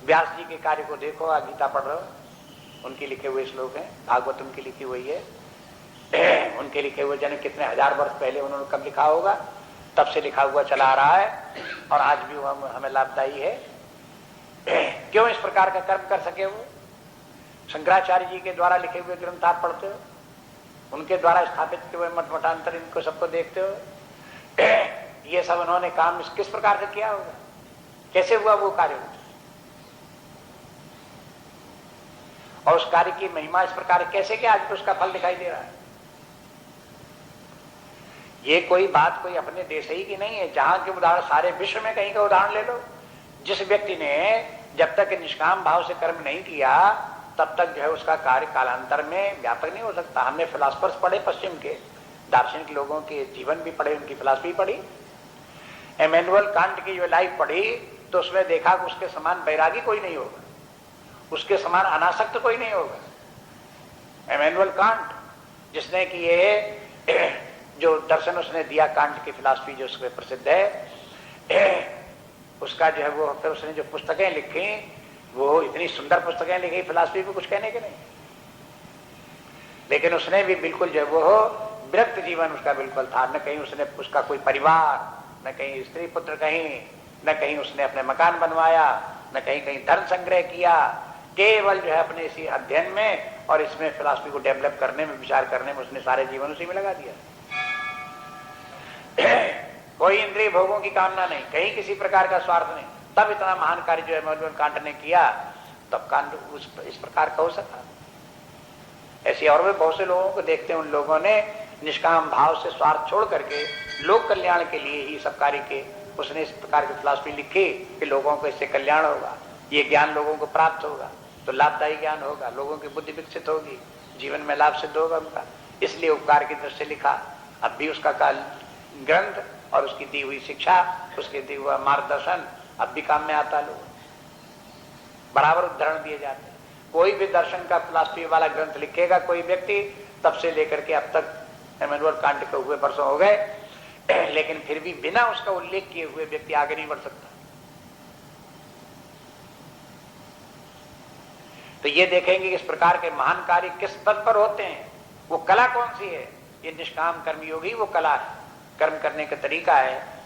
व्यास जी के कार्य को देखो, गीता पढ़ रहे हो, उनके लिखे हुए श्लोक हैं, भागवत उनकी लिखी हुई है, उनके लिखे हुए जाने कितने हजार वर्ष पहले उन्होंने कब लिखा होगा, तब से लिखा हुआ चला आ रहा है और आज भी हमें लाभदायी है। क्यों इस प्रकार का कर्म कर सके वो? शंकराचार्य जी के द्वारा लिखे हुए ग्रंथ आप पढ़ते हो, उनके द्वारा स्थापित किए हुए मठ मठांतर, इनको सबको देखते हो, ये सब उन्होंने काम किस प्रकार से किया होगा, कैसे हुआ वो कार्य, और उस कार्य की महिमा इस प्रकार कैसे कि आज उसका फल दिखाई दे रहा है। ये कोई बात कोई अपने देश ही की नहीं है, जहां के उदाहरण सारे विश्व में कहीं का उदाहरण ले लो। जिस व्यक्ति ने जब तक निष्काम भाव से कर्म नहीं किया तब तक जो है उसका कार्य कालांतर में व्यापक नहीं हो सकता। हमने फिलासफर्स पढ़े, पश्चिम के दार्शनिक लोगों के जीवन भी पढ़े, उनकी फिलासफी पढ़ी, इमैनुअल कांट की जो लाइफ पढ़ी, तो उसमें देखा कि उसके समान बैरागी कोई नहीं होगा, उसके समान अनासक्त कोई नहीं होगा। इमैनुअल कांट जिसने कि ये जो दर्शन उसने दिया, कांट की फिलासफी जो उसमें प्रसिद्ध है, उसका जो है वो फिर उसने जो पुस्तकें लिखी, वो इतनी सुंदर पुस्तकें लिखी, फिलासफी को कुछ कहने के नहीं, लेकिन उसने भी बिल्कुल जो वो विरक्त जीवन उसका बिल्कुल था। न कहीं उसने उसका कोई परिवार, न कहीं स्त्री पुत्र, कहीं न कहीं उसने अपने मकान बनवाया, न कहीं कहीं धन संग्रह किया, केवल जो है अपने इसी अध्ययन में और इसमें फिलासफी को डेवलप करने में, विचार करने में उसने सारे जीवन उसी में लगा दिया। कोई इंद्रिय भोगों की कामना नहीं, कहीं किसी प्रकार का स्वार्थ नहीं, तब इतना महान कार्य जो है कांट ने किया, तब कांट इस प्रकार का हो सका। ऐसे और भी बहुत से लोगों को देखते हैं, उन लोगों ने निष्काम भाव से स्वार्थ छोड़ करके लोक कल्याण के लिए ही सब कार्य के, उसने इस प्रकार की फिलासफी लिखी कि लोगों को इससे कल्याण होगा, ये ज्ञान लोगों को प्राप्त होगा तो लाभदायी ज्ञान होगा, लोगों की बुद्धि विकसित होगी, जीवन में लाभ सिद्ध होगा उनका, इसलिए उपकार की दृष्टि से लिखा। अब भी उसका काल ग्रंथ और उसकी दी हुई शिक्षा, उसके दी हुआ मार्गदर्शन अब भी काम में आता, लोग बराबर उदाहरण दिए जाते हैं। कोई भी दर्शन का फिलासफी वाला ग्रंथ लिखेगा कोई व्यक्ति, तब से लेकर के अब तक इमैनुअल कांट के हुए वर्षों हो गए, लेकिन फिर भी बिना उसका उल्लेख किए हुए व्यक्ति आगे नहीं बढ़ सकता। तो ये देखेंगे कि इस प्रकार के महान कार्य किस पद पर होते हैं, वो कला कौन सी है। ये निष्काम कर्मयोगी वो कला है, कर्म करने का तरीका है